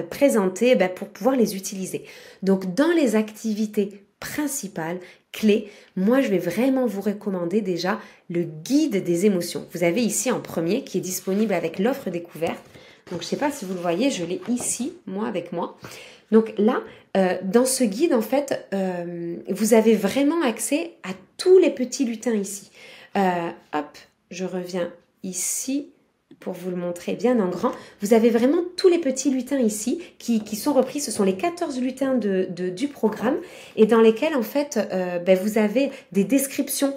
présenter, pour pouvoir les utiliser. Donc dans les activités principales, clés, moi je vais vraiment vous recommander déjà le guide des émotions. Vous avez ici en premier qui est disponible avec l'offre découverte. Donc je ne sais pas si vous le voyez, je l'ai ici, moi avec moi. Donc là, dans ce guide, en fait, vous avez vraiment accès à tous les petits lutins ici. je reviens ici pour vous le montrer bien en grand. Vous avez vraiment tous les petits lutins ici qui sont repris. Ce sont les 14 lutins du programme et dans lesquels, en fait, vous avez des descriptions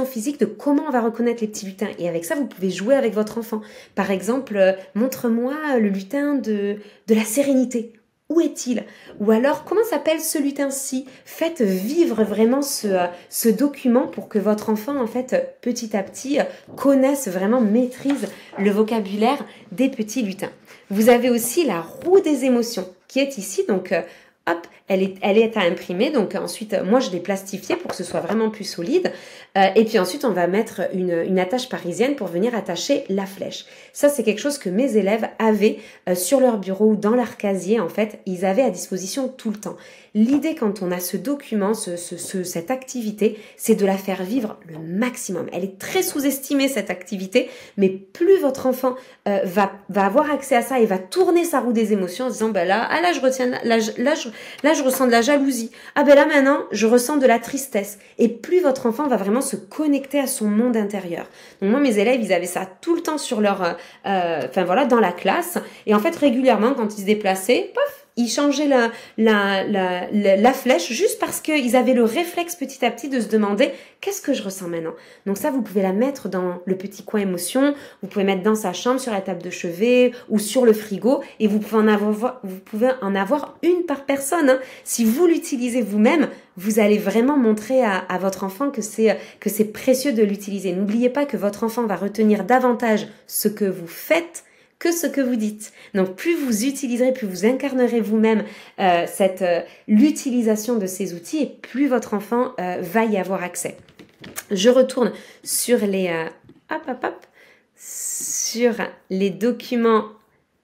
physiques de comment on va reconnaître les petits lutins. Et avec ça, vous pouvez jouer avec votre enfant. Par exemple, montre-moi le lutin de la sérénité. Où est-il? Ou alors, comment s'appelle ce lutin-ci? Faites vivre vraiment ce document pour que votre enfant, en fait, petit à petit, connaisse vraiment, maîtrise le vocabulaire des petits lutins. Vous avez aussi la roue des émotions qui est ici, donc hop, elle est à imprimer. Donc ensuite, moi je l'ai plastifiée pour que ce soit vraiment plus solide. Et puis ensuite, on va mettre une attache parisienne pour venir attacher la flèche. Ça, c'est quelque chose que mes élèves avaient sur leur bureau ou dans leur casier. En fait, ils avaient à disposition tout le temps. L'idée quand on a ce document, cette activité, c'est de la faire vivre le maximum. Elle est très sous-estimée cette activité, mais plus votre enfant va avoir accès à ça et va tourner sa roue des émotions en disant là je retiens là je ressens de la jalousie. Ah là maintenant je ressens de la tristesse. Et plus votre enfant va vraiment se connecter à son monde intérieur. Donc moi mes élèves ils avaient ça tout le temps sur leur dans la classe et en fait régulièrement quand ils se déplaçaient, pof, ils changeaient la flèche juste parce qu'ils avaient le réflexe petit à petit de se demander qu'est-ce que je ressens maintenant. Donc ça, vous pouvez la mettre dans le petit coin émotion, vous pouvez mettre dans sa chambre, sur la table de chevet ou sur le frigo et vous pouvez en avoir une par personne. Hein. Si vous l'utilisez vous-même, vous allez vraiment montrer à votre enfant que c'est précieux de l'utiliser. N'oubliez pas que votre enfant va retenir davantage ce que vous faites que ce que vous dites. Donc plus vous utiliserez, plus vous incarnerez vous-même l'utilisation de ces outils et plus votre enfant va y avoir accès. Je retourne sur sur les documents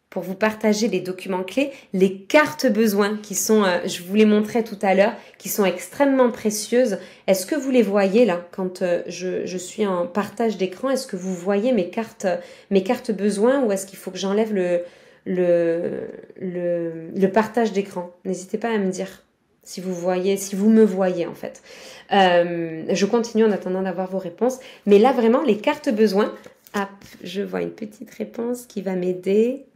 pour vous partager les documents clés, les cartes besoins qui sont, je vous les montrais tout à l'heure, qui sont extrêmement précieuses. Est-ce que vous les voyez là quand je suis en partage d'écran? Est-ce que vous voyez mes cartes besoins ou est-ce qu'il faut que j'enlève le partage d'écran? N'hésitez pas à me dire si vous me voyez en fait. Je continue en attendant d'avoir vos réponses. Mais là vraiment, les cartes besoins, je vois une petite réponse qui va m'aider.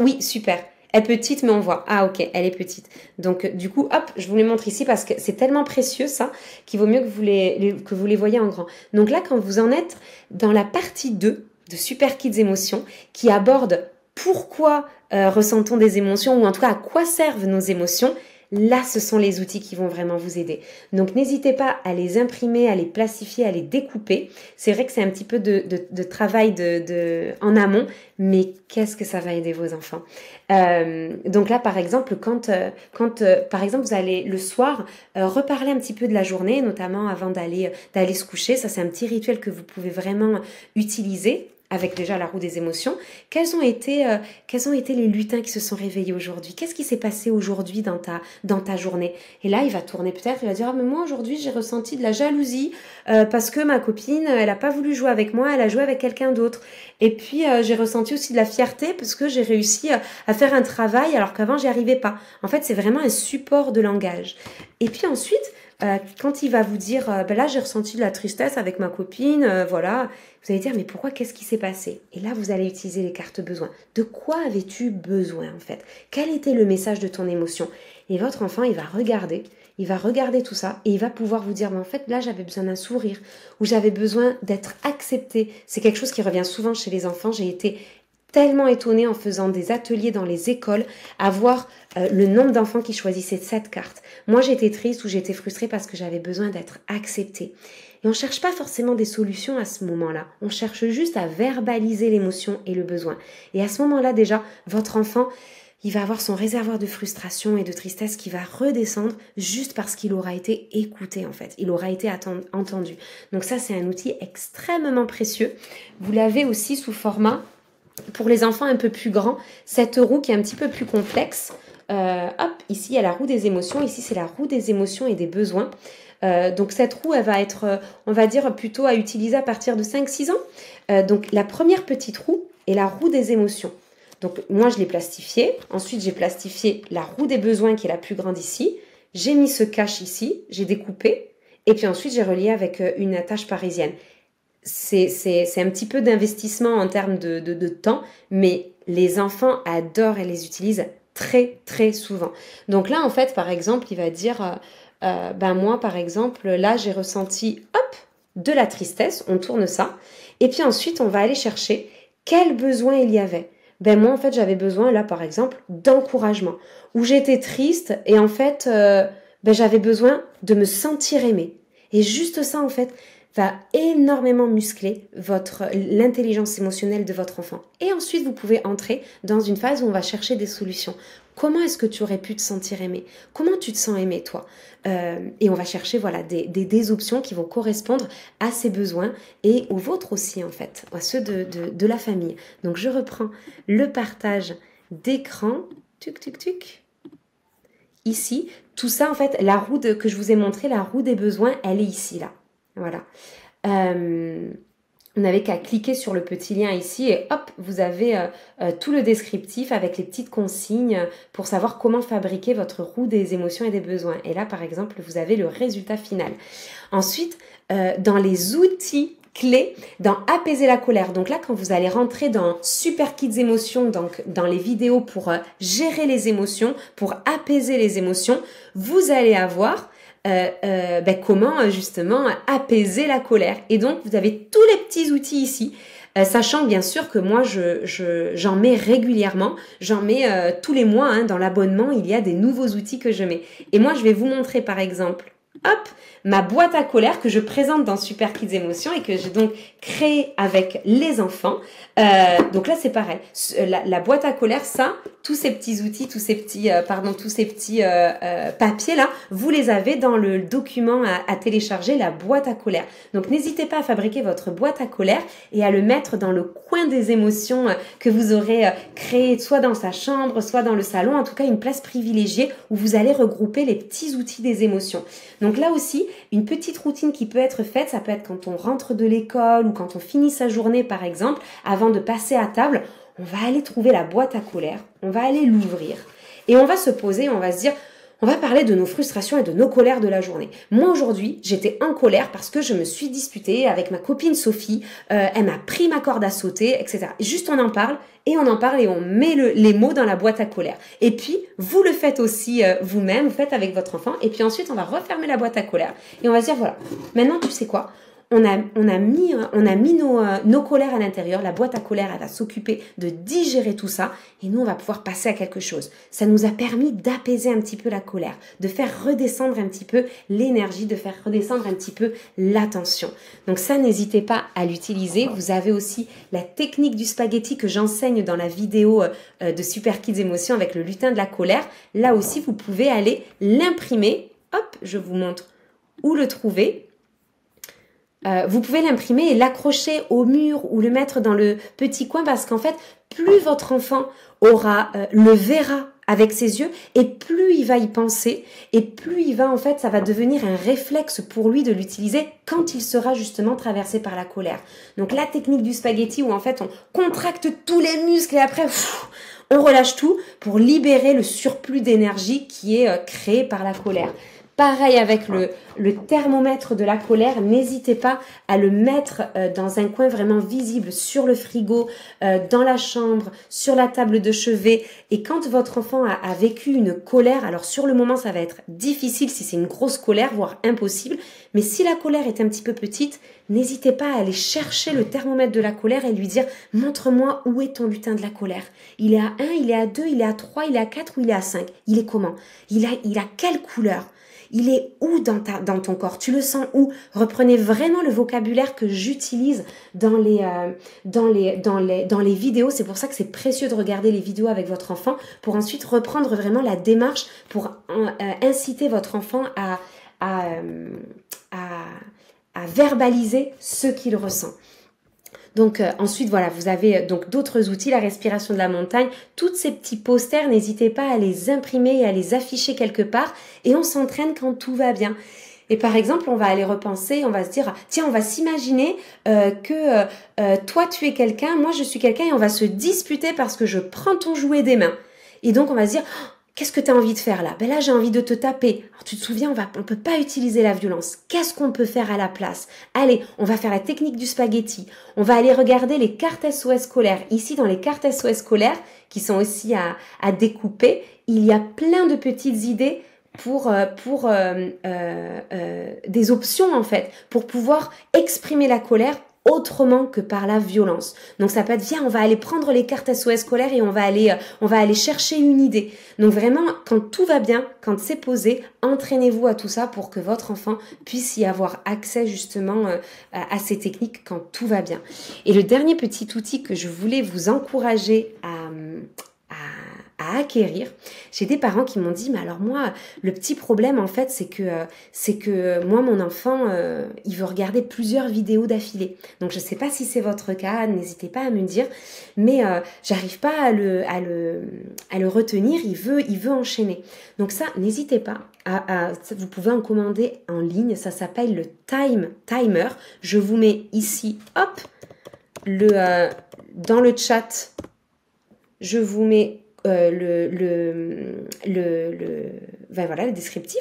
Oui, super. Elle est petite, mais on voit. Ah, ok, elle est petite. Donc, du coup, je vous les montre ici parce que c'est tellement précieux, ça, qu'il vaut mieux que vous les voyez en grand. Donc là, quand vous en êtes dans la partie 2 de Super Kids Émotions, qui aborde pourquoi ressentons des émotions, ou en tout cas à quoi servent nos émotions, là, ce sont les outils qui vont vraiment vous aider. Donc, n'hésitez pas à les imprimer, à les plastifier, à les découper. C'est vrai que c'est un petit peu de travail en amont, mais qu'est-ce que ça va aider vos enfants. Donc là, par exemple, quand par exemple, vous allez le soir reparler un petit peu de la journée, notamment avant d'aller se coucher, ça c'est un petit rituel que vous pouvez vraiment utiliser. Avec déjà la roue des émotions, quels ont été les lutins qui se sont réveillés aujourd'hui? Qu'est-ce qui s'est passé aujourd'hui dans ta journée? Et là, il va tourner peut-être, il va dire mais moi aujourd'hui j'ai ressenti de la jalousie parce que ma copine, elle a pas voulu jouer avec moi, elle a joué avec quelqu'un d'autre. Et puis j'ai ressenti aussi de la fierté parce que j'ai réussi à faire un travail alors qu'avant j'y arrivais pas. En fait, c'est vraiment un support de langage. Et puis ensuite, quand il va vous dire là j'ai ressenti de la tristesse avec ma copine, voilà, vous allez dire mais pourquoi, qu'est-ce qui s'est passé? Et là vous allez utiliser les cartes besoins. De quoi avais-tu besoin en fait? Quel était le message de ton émotion? Et votre enfant il va regarder tout ça et il va pouvoir vous dire mais en fait là j'avais besoin d'un sourire ou j'avais besoin d'être accepté. C'est quelque chose qui revient souvent chez les enfants. J'ai été tellement étonnée en faisant des ateliers dans les écoles à voir le nombre d'enfants qui choisissaient cette carte. Moi, j'étais triste ou j'étais frustrée parce que j'avais besoin d'être acceptée. Et on ne cherche pas forcément des solutions à ce moment-là. On cherche juste à verbaliser l'émotion et le besoin. Et à ce moment-là, déjà, votre enfant, il va avoir son réservoir de frustration et de tristesse qui va redescendre juste parce qu'il aura été écouté, en fait. Il aura été entendu. Donc ça, c'est un outil extrêmement précieux. Vous l'avez aussi sous format... Pour les enfants un peu plus grands, cette roue qui est un petit peu plus complexe, ici il y a la roue des émotions, ici c'est la roue des émotions et des besoins. Donc cette roue, elle va être, on va dire, plutôt à utiliser à partir de 5-6 ans. Donc la première petite roue est la roue des émotions. Donc moi je l'ai plastifiée, ensuite j'ai plastifié la roue des besoins qui est la plus grande ici, j'ai mis ce cache ici, j'ai découpé, Et puis ensuite, j'ai relié avec une tâche parisienne. C'est un petit peu d'investissement en termes de temps, mais les enfants adorent et les utilisent très, très souvent. Donc là, en fait, par exemple, il va dire, ben moi, par exemple, là, j'ai ressenti, hop, de la tristesse, on tourne ça, et puis ensuite, on va aller chercher quel besoin il y avait. Ben moi, en fait, j'avais besoin, là, par exemple, d'encouragement, où j'étais triste, et en fait, ben, j'avais besoin de me sentir aimée. Et juste ça, en fait, va énormément muscler l'intelligence émotionnelle de votre enfant. Et ensuite, vous pouvez entrer dans une phase où on va chercher des solutions. Comment est-ce que tu aurais pu te sentir aimé? Comment tu te sens aimé, toi? Et on va chercher voilà, des options qui vont correspondre à ses besoins et aux vôtres aussi, en fait, à ceux de la famille. Donc, je reprends le partage d'écran. Tuc, tuc, tuc. Ici, tout ça, en fait, la roue que je vous ai montré, la roue des besoins, elle est ici, là. Voilà. On n'avait qu'à cliquer sur le petit lien ici et hop, vous avez tout le descriptif avec les petites consignes pour savoir comment fabriquer votre roue des émotions et des besoins. Et là, par exemple, vous avez le résultat final. Ensuite, dans les outils clés, dans apaiser la colère. Donc là, quand vous allez rentrer dans Super Kids Émotions, donc dans les vidéos pour gérer les émotions, pour apaiser les émotions, vous allez avoir comment justement apaiser la colère. Et donc, vous avez tous les petits outils ici, sachant bien sûr que moi, j'en mets régulièrement. J'en mets tous les mois. Dans l'abonnement, il y a des nouveaux outils que je mets. Et moi, je vais vous montrer par exemple, hop, ma boîte à colère que je présente dans Super Kids Émotions et que j'ai donc créée avec les enfants. Donc là, c'est pareil. La boîte à colère, ça, tous ces petits outils, tous ces petits papiers là, vous les avez dans le document à télécharger, la boîte à colère. Donc n'hésitez pas à fabriquer votre boîte à colère et à le mettre dans le coin des émotions que vous aurez créé, soit dans sa chambre, soit dans le salon, en tout cas une place privilégiée où vous allez regrouper les petits outils des émotions. Donc là aussi, une petite routine qui peut être faite, ça peut être quand on rentre de l'école ou quand on finit sa journée par exemple, avant de passer à table, on va aller trouver la boîte à colère, on va aller l'ouvrir et on va se poser, on va se dire, on va parler de nos frustrations et de nos colères de la journée. Moi aujourd'hui, j'étais en colère parce que je me suis disputée avec ma copine Sophie, elle m'a pris ma corde à sauter, etc. Et juste on en parle et on met les mots dans la boîte à colère. Et puis, vous le faites aussi vous-même, vous faites avec votre enfant et puis ensuite on va refermer la boîte à colère et on va se dire, voilà, maintenant tu sais quoi ? On a mis nos colères à l'intérieur. La boîte à colère, elle va s'occuper de digérer tout ça. Et nous, on va pouvoir passer à quelque chose. Ça nous a permis d'apaiser un petit peu la colère, de faire redescendre un petit peu l'énergie, de faire redescendre un petit peu la tension. Donc ça, n'hésitez pas à l'utiliser. Vous avez aussi la technique du spaghetti que j'enseigne dans la vidéo de Super Kids Émotions avec le lutin de la colère. Là aussi, vous pouvez aller l'imprimer. Hop, je vous montre où le trouver. Vous pouvez l'imprimer et l'accrocher au mur ou le mettre dans le petit coin parce qu'en fait, plus votre enfant le verra avec ses yeux et plus il va y penser et plus il va en fait, ça va devenir un réflexe pour lui de l'utiliser quand il sera justement traversé par la colère. Donc la technique du spaghetti où en fait on contracte tous les muscles et après on relâche tout pour libérer le surplus d'énergie qui est créé par la colère. Pareil avec le thermomètre de la colère, n'hésitez pas à le mettre dans un coin vraiment visible, sur le frigo, dans la chambre, sur la table de chevet. Et quand votre enfant a vécu une colère, alors sur le moment ça va être difficile si c'est une grosse colère, voire impossible, mais si la colère est un petit peu petite, n'hésitez pas à aller chercher le thermomètre de la colère et lui dire « Montre-moi où est ton lutin de la colère. Il est à 1, il est à 2, il est à 3, il est à 4 ou il est à 5 ? Il est comment ? Il a quelle couleur ? Il est où dans ton corps? Tu le sens où? Reprenez vraiment le vocabulaire que j'utilise dans les vidéos. C'est pour ça que c'est précieux de regarder les vidéos avec votre enfant pour ensuite reprendre vraiment la démarche pour inciter votre enfant à verbaliser ce qu'il ressent. Donc ensuite, voilà, vous avez donc d'autres outils, la respiration de la montagne, tous ces petits posters, n'hésitez pas à les imprimer et à les afficher quelque part et on s'entraîne quand tout va bien. Et par exemple, on va aller repenser, on va se dire, tiens, on va s'imaginer que toi tu es quelqu'un, moi je suis quelqu'un et on va se disputer parce que je prends ton jouet des mains. Et donc on va se dire, Qu'est-ce que tu as envie de faire là? Ben là, j'ai envie de te taper. Alors, tu te souviens, on peut pas utiliser la violence. Qu'est-ce qu'on peut faire à la place? Allez, on va faire la technique du spaghetti. On va aller regarder les cartes SOS scolaires. Ici, dans les cartes SOS scolaires, qui sont aussi à découper, il y a plein de petites idées pour des options en fait, pour pouvoir exprimer la colère autrement que par la violence. Donc ça peut être, viens, on va aller prendre les cartes SOS scolaires et on va aller chercher une idée. Donc vraiment, quand tout va bien, quand c'est posé, entraînez-vous à tout ça pour que votre enfant puisse y avoir accès justement à ces techniques quand tout va bien. Et le dernier petit outil que je voulais vous encourager à acquérir. J'ai des parents qui m'ont dit, mais alors moi, le petit problème en fait, c'est que moi, mon enfant, il veut regarder plusieurs vidéos d'affilée. Donc je sais pas si c'est votre cas, n'hésitez pas à me dire, mais j'arrive pas à le retenir. Il veut enchaîner. Donc ça, n'hésitez pas. Vous pouvez en commander en ligne. Ça s'appelle le Timer. Je vous mets ici, hop, dans le chat. Je vous mets le descriptif.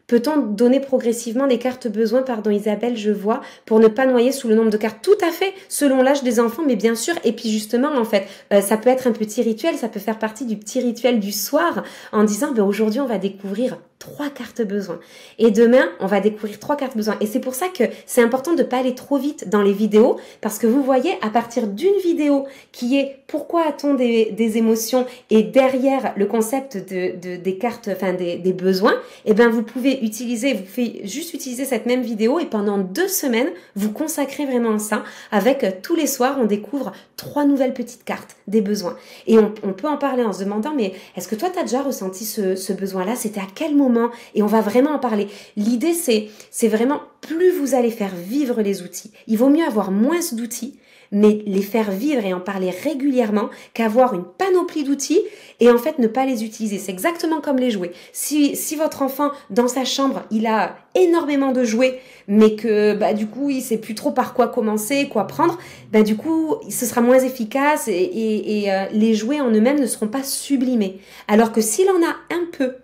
Peut-on donner progressivement des cartes besoins, pardon Isabelle, je vois, pour ne pas noyer sous le nombre de cartes? Tout à fait, selon l'âge des enfants, mais bien sûr. Et puis justement, en fait, ça peut être un petit rituel, ça peut faire partie du petit rituel du soir, en disant, aujourd'hui, on va découvrir 3 cartes besoins. Et demain, on va découvrir 3 cartes besoins. Et c'est pour ça que c'est important de ne pas aller trop vite dans les vidéos, parce que vous voyez, à partir d'une vidéo qui est pourquoi a-t-on des émotions, et derrière le concept des cartes, enfin des besoins, et ben vous pouvez juste utiliser cette même vidéo et pendant 2 semaines, vous consacrez vraiment à ça. Avec tous les soirs, on découvre 3 nouvelles petites cartes des besoins. Et on peut en parler en se demandant, mais est-ce que toi, tu as déjà ressenti ce besoin-là? C'était à quel moment? Et on va vraiment en parler. L'idée, c'est vraiment, plus vous allez faire vivre les outils. Il vaut mieux avoir moins d'outils, mais les faire vivre et en parler régulièrement qu'avoir une panoplie d'outils et en fait ne pas les utiliser. C'est exactement comme les jouets. Si votre enfant, dans sa chambre, il a énormément de jouets, mais que du coup, il sait plus trop par quoi commencer, quoi prendre, du coup, ce sera moins efficace et les jouets en eux-mêmes ne seront pas sublimés. Alors que s'il en a un peu,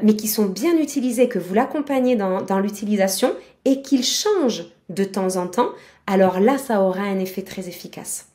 mais qui sont bien utilisés, que vous l'accompagnez dans l'utilisation et qu'il change de temps en temps, alors là, ça aura un effet très efficace.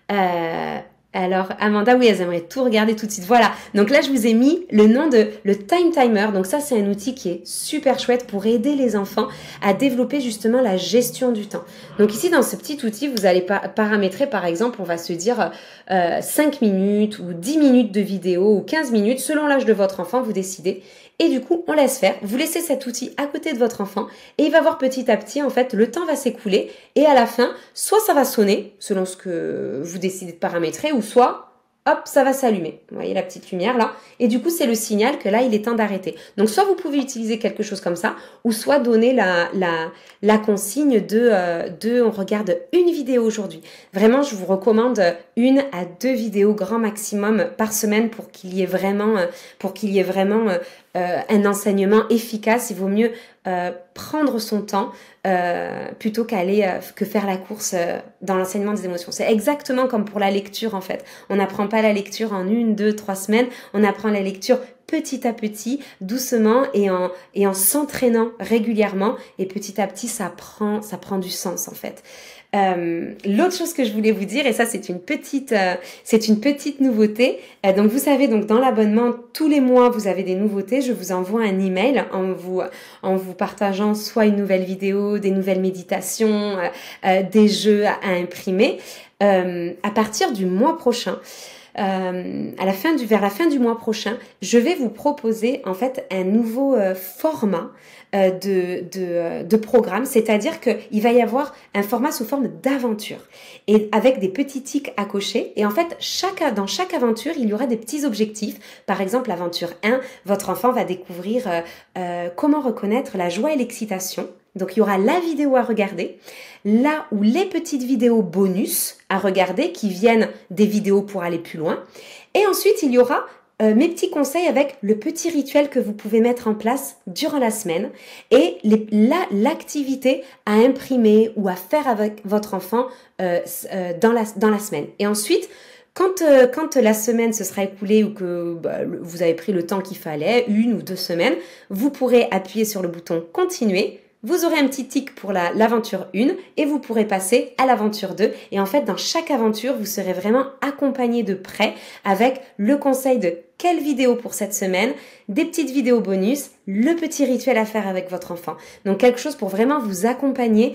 Alors, Amanda, oui, elles aimeraient tout regarder tout de suite. Voilà, donc là, je vous ai mis le nom de le Time Timer. Donc ça, c'est un outil qui est super chouette pour aider les enfants à développer justement la gestion du temps. Donc ici, dans ce petit outil, vous allez paramétrer, par exemple, on va se dire 5 minutes ou 10 minutes de vidéo ou 15 minutes, selon l'âge de votre enfant, vous décidez. Et du coup, on laisse faire. Vous laissez cet outil à côté de votre enfant et il va voir petit à petit, en fait, le temps va s'écouler et à la fin, soit ça va sonner, selon ce que vous décidez de paramétrer, ou soit, hop, ça va s'allumer. Vous voyez la petite lumière là? Et du coup, c'est le signal que là, il est temps d'arrêter. Donc, soit vous pouvez utiliser quelque chose comme ça, ou soit donner la consigne de on regarde une vidéo aujourd'hui. Vraiment, je vous recommande 1 à 2 vidéos grand maximum par semaine pour qu'il y ait vraiment un enseignement efficace. Il vaut mieux prendre son temps plutôt que faire la course dans l'enseignement des émotions. C'est exactement comme pour la lecture en fait. On n'apprend pas la lecture en 1, 2, 3 semaines. On apprend la lecture petit à petit, doucement et en s'entraînant régulièrement. Et petit à petit, ça prend du sens en fait. L'autre chose que je voulais vous dire, et ça c'est une petite nouveauté. Donc vous savez, donc dans l'abonnement, tous les mois vous avez des nouveautés. Je vous envoie un email en vous partageant soit une nouvelle vidéo, des nouvelles méditations, des jeux à imprimer. À partir du mois prochain, vers la fin du mois prochain, je vais vous proposer en fait un nouveau format de programme, c'est-à-dire qu'il va y avoir un format sous forme d'aventure et avec des petits tics à cocher. Et en fait, dans chaque aventure, il y aura des petits objectifs. Par exemple, l'aventure 1, votre enfant va découvrir comment reconnaître la joie et l'excitation. Donc, il y aura la vidéo à regarder, là où les petites vidéos bonus à regarder qui viennent des vidéos pour aller plus loin. Et ensuite, il y aura mes petits conseils avec le petit rituel que vous pouvez mettre en place durant la semaine et l'activité à imprimer ou à faire avec votre enfant dans la semaine. Et ensuite, Quand la semaine se sera écoulée ou que vous avez pris le temps qu'il fallait, 1 ou 2 semaines, vous pourrez appuyer sur le bouton continuer. Vous aurez un petit tic pour l'aventure 1 et vous pourrez passer à l'aventure 2. Et en fait, dans chaque aventure, vous serez vraiment accompagné de près avec le conseil de quelle vidéo pour cette semaine, des petites vidéos bonus, le petit rituel à faire avec votre enfant. Donc quelque chose pour vraiment vous accompagner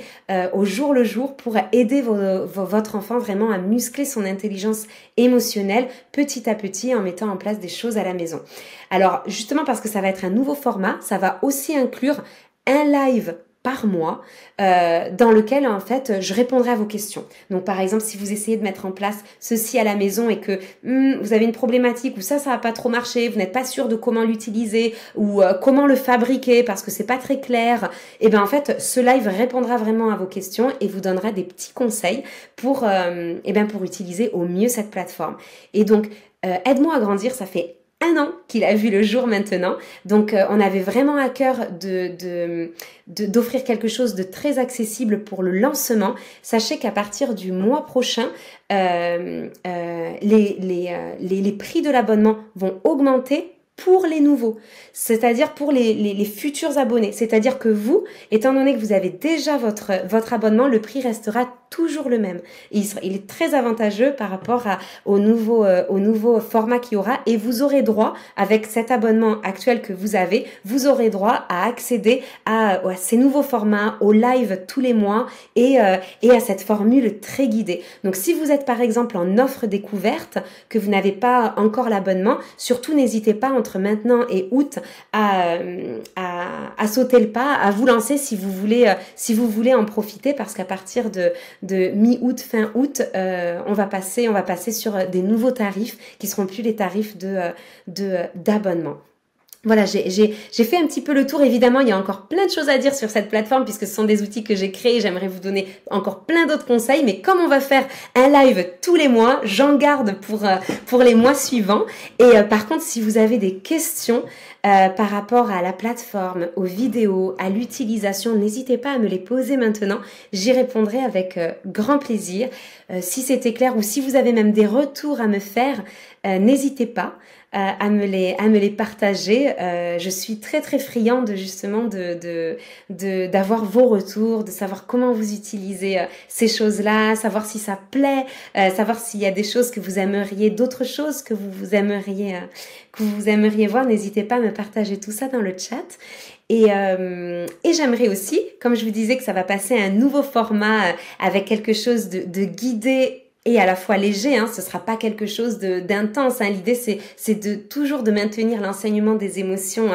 au jour le jour pour aider votre enfant vraiment à muscler son intelligence émotionnelle petit à petit en mettant en place des choses à la maison. Alors justement parce que ça va être un nouveau format, ça va aussi inclure un live par mois dans lequel en fait je répondrai à vos questions. Donc par exemple si vous essayez de mettre en place ceci à la maison et que vous avez une problématique ou ça va pas trop marcher, vous n'êtes pas sûr de comment l'utiliser ou comment le fabriquer parce que c'est pas très clair, et bien en fait ce live répondra vraiment à vos questions et vous donnera des petits conseils pour utiliser au mieux cette plateforme. Et donc Aide-moi à grandir, ça fait 1 an qu'il a vu le jour maintenant. Donc, on avait vraiment à cœur d'offrir quelque chose de très accessible pour le lancement. Sachez qu'à partir du mois prochain, les prix de l'abonnement vont augmenter pour les nouveaux, c'est-à-dire pour les futurs abonnés. C'est-à-dire que vous, étant donné que vous avez déjà votre abonnement, le prix restera toujours le même. Et il est très avantageux par rapport au nouveau format qu'il y aura et vous aurez droit, avec cet abonnement actuel que vous avez, vous aurez droit à accéder à ces nouveaux formats, au live tous les mois et à cette formule très guidée. Donc si vous êtes par exemple en offre découverte, que vous n'avez pas encore l'abonnement, surtout n'hésitez pas entre maintenant et août à sauter le pas, à vous lancer si vous voulez en profiter, parce qu'à partir de mi-août, fin août, on va passer sur des nouveaux tarifs qui seront plus les tarifs d'abonnement. Voilà, j'ai fait un petit peu le tour. Évidemment, il y a encore plein de choses à dire sur cette plateforme puisque ce sont des outils que j'ai créés. J'aimerais vous donner encore plein d'autres conseils. Mais comme on va faire un live tous les mois, j'en garde pour les mois suivants. Et par contre, si vous avez des questions par rapport à la plateforme, aux vidéos, à l'utilisation, n'hésitez pas à me les poser maintenant. J'y répondrai avec grand plaisir. Si c'était clair ou si vous avez même des retours à me faire, n'hésitez pas à me les partager. Je suis très très friande justement d'avoir vos retours, de savoir comment vous utilisez ces choses-là, savoir si ça plaît, savoir s'il y a des choses que vous aimeriez, d'autres choses que vous aimeriez voir. N'hésitez pas à me partager tout ça dans le chat. Et j'aimerais aussi, comme je vous disais, que ça va passer à un nouveau format avec quelque chose de guidé et à la fois léger, hein, ce sera pas quelque chose d'intense. Hein. L'idée, c'est toujours de maintenir l'enseignement des émotions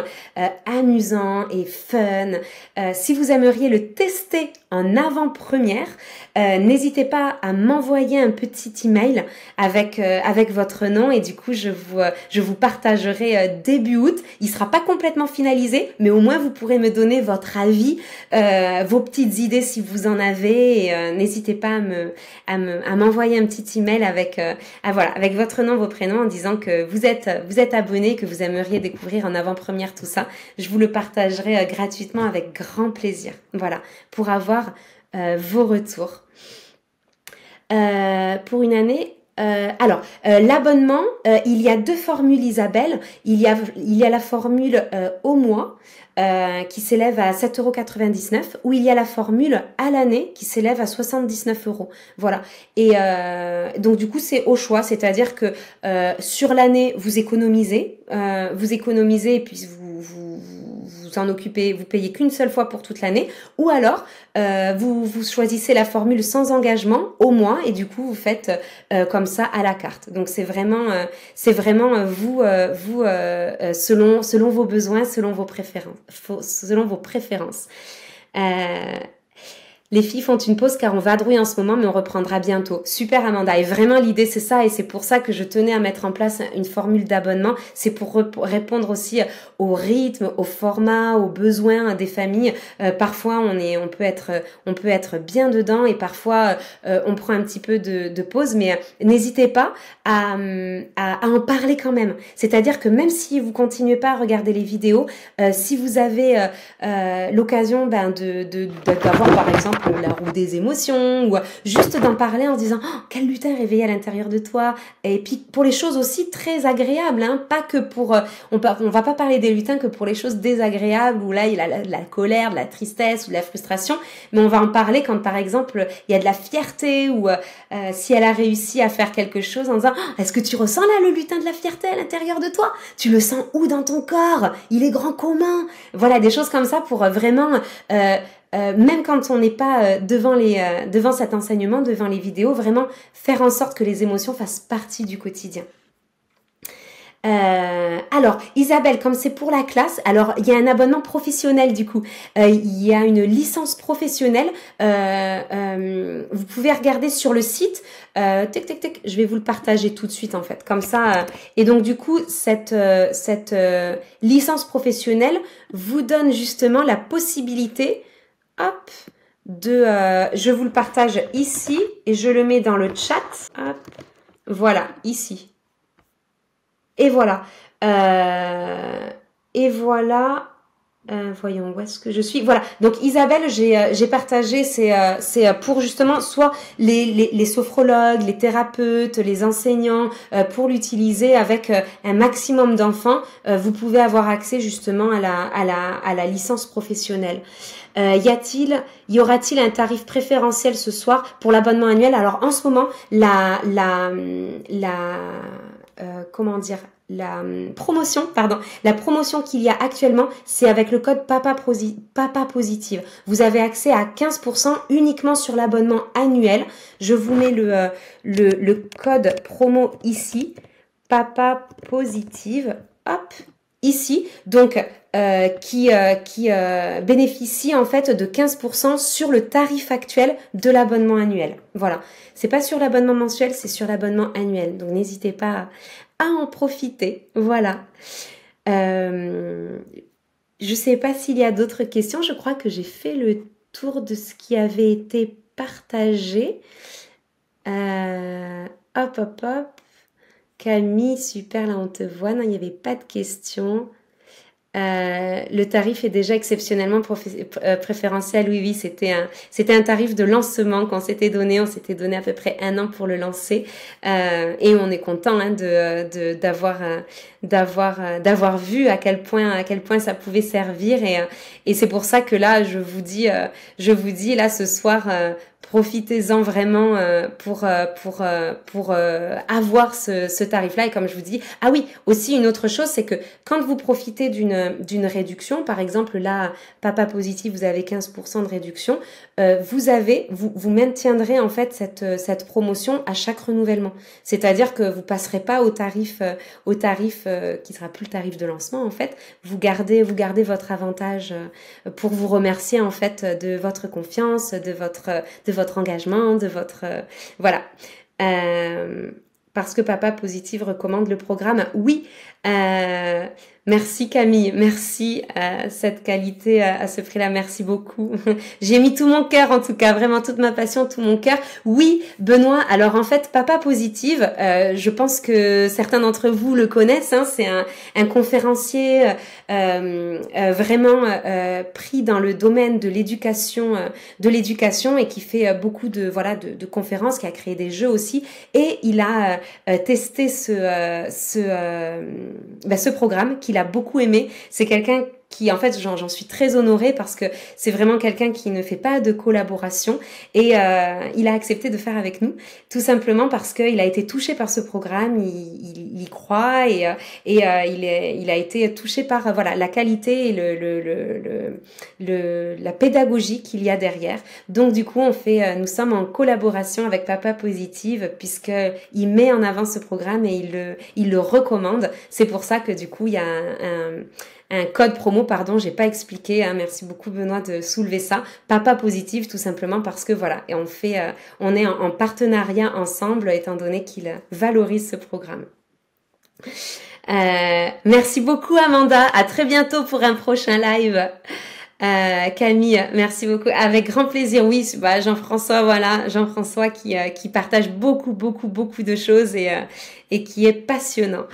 amusant et fun. Si vous aimeriez le tester en avant-première, n'hésitez pas à m'envoyer un petit email avec votre nom et du coup, je vous partagerai début août. Il sera pas complètement finalisé, mais au moins vous pourrez me donner votre avis, vos petites idées si vous en avez. Et, n'hésitez pas à m'envoyer un petit email avec votre nom, vos prénoms en disant que vous êtes abonné, que vous aimeriez découvrir en avant-première tout ça. Je vous le partagerai gratuitement avec grand plaisir. Voilà, pour avoir vos retours. Pour une année, l'abonnement, il y a 2 formules, Isabelle. Il y a la formule au mois qui s'élève à 7,99 € ou il y a la formule à l'année qui s'élève à 79 €. Voilà. Et donc du coup c'est au choix, c'est-à-dire que sur l'année vous économisez et puis vous en occupez, vous payez qu'une seule fois pour toute l'année, ou alors vous choisissez la formule sans engagement au mois et du coup vous faites comme ça à la carte. Donc c'est vraiment vous selon vos besoins, selon vos préférences. Les filles font une pause car on vadrouille en ce moment, mais on reprendra bientôt. Super Amanda. Et vraiment l'idée c'est ça et c'est pour ça que je tenais à mettre en place une formule d'abonnement. C'est pour répondre aussi au rythme, au format, aux besoins des familles. Parfois on peut être bien dedans et parfois on prend un petit peu de pause, mais n'hésitez pas à en parler quand même. C'est-à-dire que même si vous continuez pas à regarder les vidéos, si vous avez l'occasion d'avoir par exemple exemple la roue des émotions, ou juste d'en parler en se disant oh, quel lutin réveillé à l'intérieur de toi. Et puis pour les choses aussi très agréables, hein, pas que pour on va pas parler des lutins que pour les choses désagréables où là il y a la colère, de la tristesse ou de la frustration, mais on va en parler quand par exemple il y a de la fierté ou si elle a réussi à faire quelque chose en disant oh, est-ce que tu ressens là le lutin de la fierté à l'intérieur de toi? Tu le sens où dans ton corps? Il est grand comment? Voilà, des choses comme ça pour vraiment même quand on n'est pas devant cet enseignement, devant les vidéos, vraiment faire en sorte que les émotions fassent partie du quotidien. Alors Isabelle, comme c'est pour la classe, alors il y a un abonnement professionnel du coup, il y a une licence professionnelle, vous pouvez regarder sur le site, je vais vous le partager tout de suite en fait, comme ça, et donc du coup cette licence professionnelle vous donne justement la possibilité, hop, je vous le partage ici et je le mets dans le chat, hop, voilà, ici. Et voilà. Voyons où est-ce que je suis. Voilà. Donc Isabelle, j'ai partagé, c'est pour justement soit les sophrologues, les thérapeutes, les enseignants, pour l'utiliser avec un maximum d'enfants. Vous pouvez avoir accès justement à la licence professionnelle. Y aura-t-il un tarif préférentiel ce soir pour l'abonnement annuel? Alors en ce moment, comment dire, la promotion qu'il y a actuellement, c'est avec le code Papa Positive. Vous avez accès à 15% uniquement sur l'abonnement annuel. Je vous mets le code promo ici, Papa Positive, hop, ici. Donc, qui bénéficie en fait de 15% sur le tarif actuel de l'abonnement annuel. Voilà. C'est pas sur l'abonnement mensuel, c'est sur l'abonnement annuel. Donc n'hésitez pas à en profiter. Voilà. Je sais pas s'il y a d'autres questions. Je crois que j'ai fait le tour de ce qui avait été partagé. Hop. Camille, super, là on te voit. Non, il n'y avait pas de questions. Le tarif est déjà exceptionnellement préférentiel. Oui, c'était un tarif de lancement qu'on s'était donné. On s'était donné à peu près 1 an pour le lancer, et on est content hein, d'avoir vu à quel point ça pouvait servir, et c'est pour ça que là je vous dis là ce soir, profitez-en vraiment pour avoir ce tarif-là. Et comme je vous dis, ah oui, aussi une autre chose, c'est que quand vous profitez d'une réduction, par exemple là, Papa Positive, vous avez 15% de réduction, vous maintiendrez en fait cette promotion à chaque renouvellement. C'est-à-dire que vous passerez pas au tarif qui sera plus le tarif de lancement en fait. Vous gardez votre avantage pour vous remercier en fait de votre confiance, de votre engagement, de votre voilà. Parce que Papa Positive recommande le programme. Oui, merci Camille, merci cette qualité à ce prix-là, merci beaucoup. J'ai mis tout mon cœur en tout cas, vraiment toute ma passion, tout mon cœur. Oui, Benoît, alors en fait Papa Positive, je pense que certains d'entre vous le connaissent, hein, c'est un conférencier vraiment pris dans le domaine de l'éducation et qui fait beaucoup de conférences, qui a créé des jeux aussi, et il a testé ce programme qu'il a beaucoup aimé. C'est quelqu'un qui, en fait, j'en suis très honorée parce que c'est vraiment quelqu'un qui ne fait pas de collaboration, et il a accepté de faire avec nous, tout simplement parce qu'il a été touché par ce programme, il y croit, et il a été touché par la qualité et la pédagogie qu'il y a derrière. Donc du coup, nous sommes en collaboration avec Papa Positive puisque il met en avant ce programme et il le recommande. C'est pour ça que du coup, il y a un code promo, pardon, j'ai pas expliqué, hein, merci beaucoup Benoît de soulever ça, Papa Positive, tout simplement parce que voilà, et on est en partenariat ensemble étant donné qu'il valorise ce programme. Merci beaucoup Amanda, à très bientôt pour un prochain live. Camille, merci beaucoup, avec grand plaisir. Oui, Jean-François qui partage beaucoup de choses et qui est passionnant,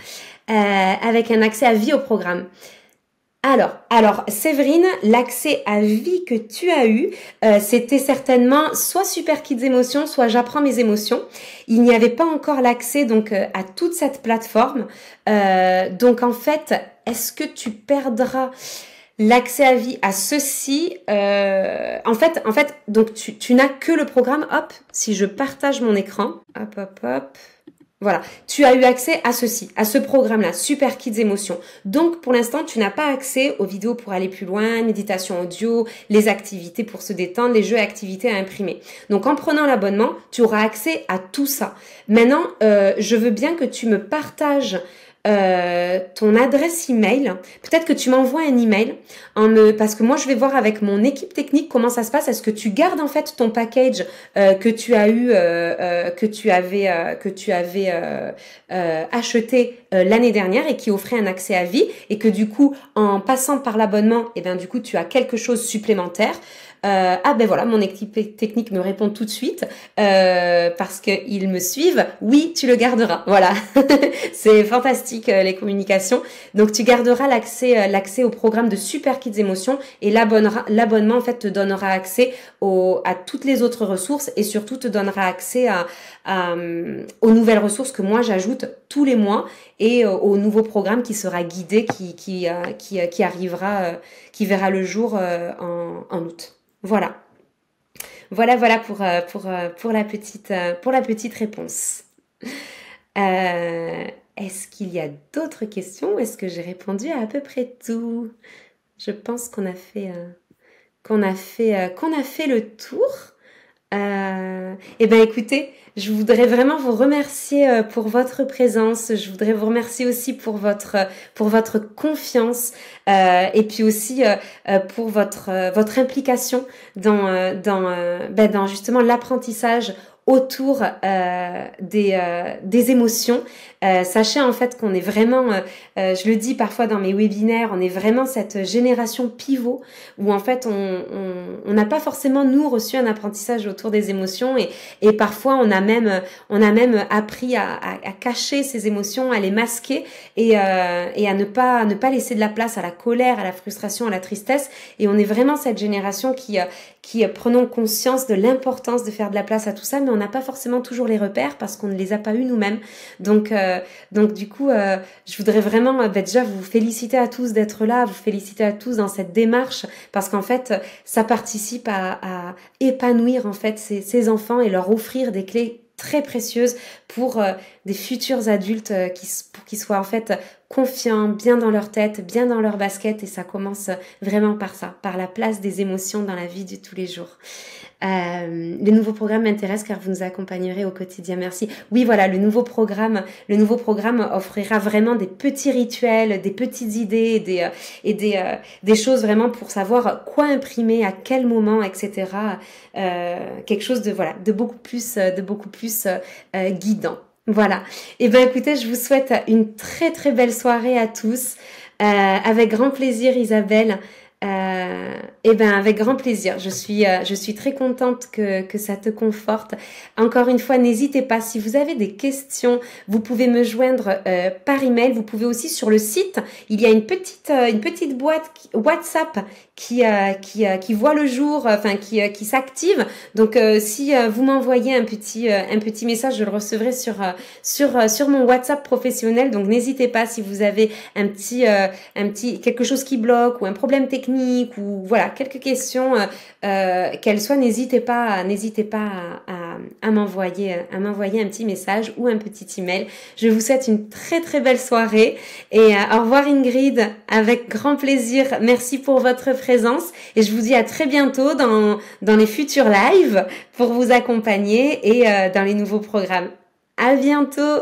avec un accès à vie au programme. Alors, Séverine, l'accès à vie que tu as eu, c'était certainement soit Super Kids Émotions, soit J'apprends mes émotions. Il n'y avait pas encore l'accès donc à toute cette plateforme. Donc en fait, est-ce que tu perdras l'accès à vie à ceci? En fait, donc tu n'as que le programme. Hop, si je partage mon écran, hop. Voilà, tu as eu accès à ceci, à ce programme-là, Super Kids Émotions. Donc, pour l'instant, tu n'as pas accès aux vidéos pour aller plus loin, méditation audio, les activités pour se détendre, les jeux et activités à imprimer. Donc, en prenant l'abonnement, tu auras accès à tout ça. Maintenant, je veux bien que tu me partages ton adresse email. Peut-être que tu m'envoies un email parce que moi je vais voir avec mon équipe technique comment ça se passe. Est-ce que tu gardes en fait ton package que tu as eu que tu avais acheté l'année dernière et qui offrait un accès à vie, et que du coup en passant par l'abonnement, et ben du coup tu as quelque chose supplémentaire. Ah ben voilà, mon équipe technique me répond tout de suite parce qu'ils me suivent. Oui, tu le garderas. Voilà, c'est fantastique les communications. Donc tu garderas l'accès au programme de Super Kids Émotions, et l'abonnement en fait te donnera accès à toutes les autres ressources, et surtout te donnera accès aux nouvelles ressources que moi j'ajoute tous les mois, et au nouveau programme qui sera guidé, qui arrivera, qui verra le jour en août. Voilà pour la petite réponse. Est-ce qu'il y a d'autres questions, ou est-ce que j'ai répondu à peu près tout? Je pense qu'on a fait le tour. Eh ben écoutez, je voudrais vraiment vous remercier pour votre présence. Je voudrais vous remercier aussi pour votre confiance, et puis aussi pour votre implication dans justement l'apprentissage autour des émotions. Sachez en fait qu'on est vraiment, je le dis parfois dans mes webinaires, on est vraiment cette génération pivot où en fait on n'a pas forcément nous reçu un apprentissage autour des émotions, et parfois on a même appris à cacher ces émotions, à les masquer, et à ne pas laisser de la place à la colère, à la frustration, à la tristesse. Et on est vraiment cette génération qui prenons conscience de l'importance de faire de la place à tout ça, mais on n'a pas forcément toujours les repères parce qu'on ne les a pas eu nous-mêmes. Donc du coup, je voudrais vraiment déjà vous féliciter à tous d'être là, vous féliciter à tous dans cette démarche, parce qu'en fait, ça participe à épanouir en fait ces enfants et leur offrir des clés très précieuses pour des futurs adultes pour qu'ils soient en fait confiants, bien dans leur tête, bien dans leur basket. Et ça commence vraiment par ça, par la place des émotions dans la vie de tous les jours. Le nouveau programme m'intéresse car vous nous accompagnerez au quotidien. Merci. Oui, voilà, le nouveau programme offrira vraiment des petits rituels, des petites idées et des choses vraiment pour savoir quoi imprimer, à quel moment, etc. Quelque chose de beaucoup plus guidant. Voilà. Et ben écoutez, je vous souhaite une très très belle soirée à tous. Avec grand plaisir, Isabelle. Et ben avec grand plaisir. Je suis très contente que ça te conforte. Encore une fois, n'hésitez pas, si vous avez des questions, vous pouvez me joindre par email. Vous pouvez aussi sur le site, il y a une petite boîte WhatsApp qui voit le jour, qui s'active. Donc si vous m'envoyez un petit message, je le recevrai sur mon WhatsApp professionnel. Donc n'hésitez pas, si vous avez un petit quelque chose qui bloque ou un problème technique, ou voilà, quelques questions qu'elles soient, n'hésitez pas à m'envoyer un petit message ou un petit email. Je vous souhaite une très très belle soirée, et au revoir Ingrid, avec grand plaisir. Merci pour votre présence, et je vous dis à très bientôt dans les futurs lives pour vous accompagner, et dans les nouveaux programmes. À bientôt.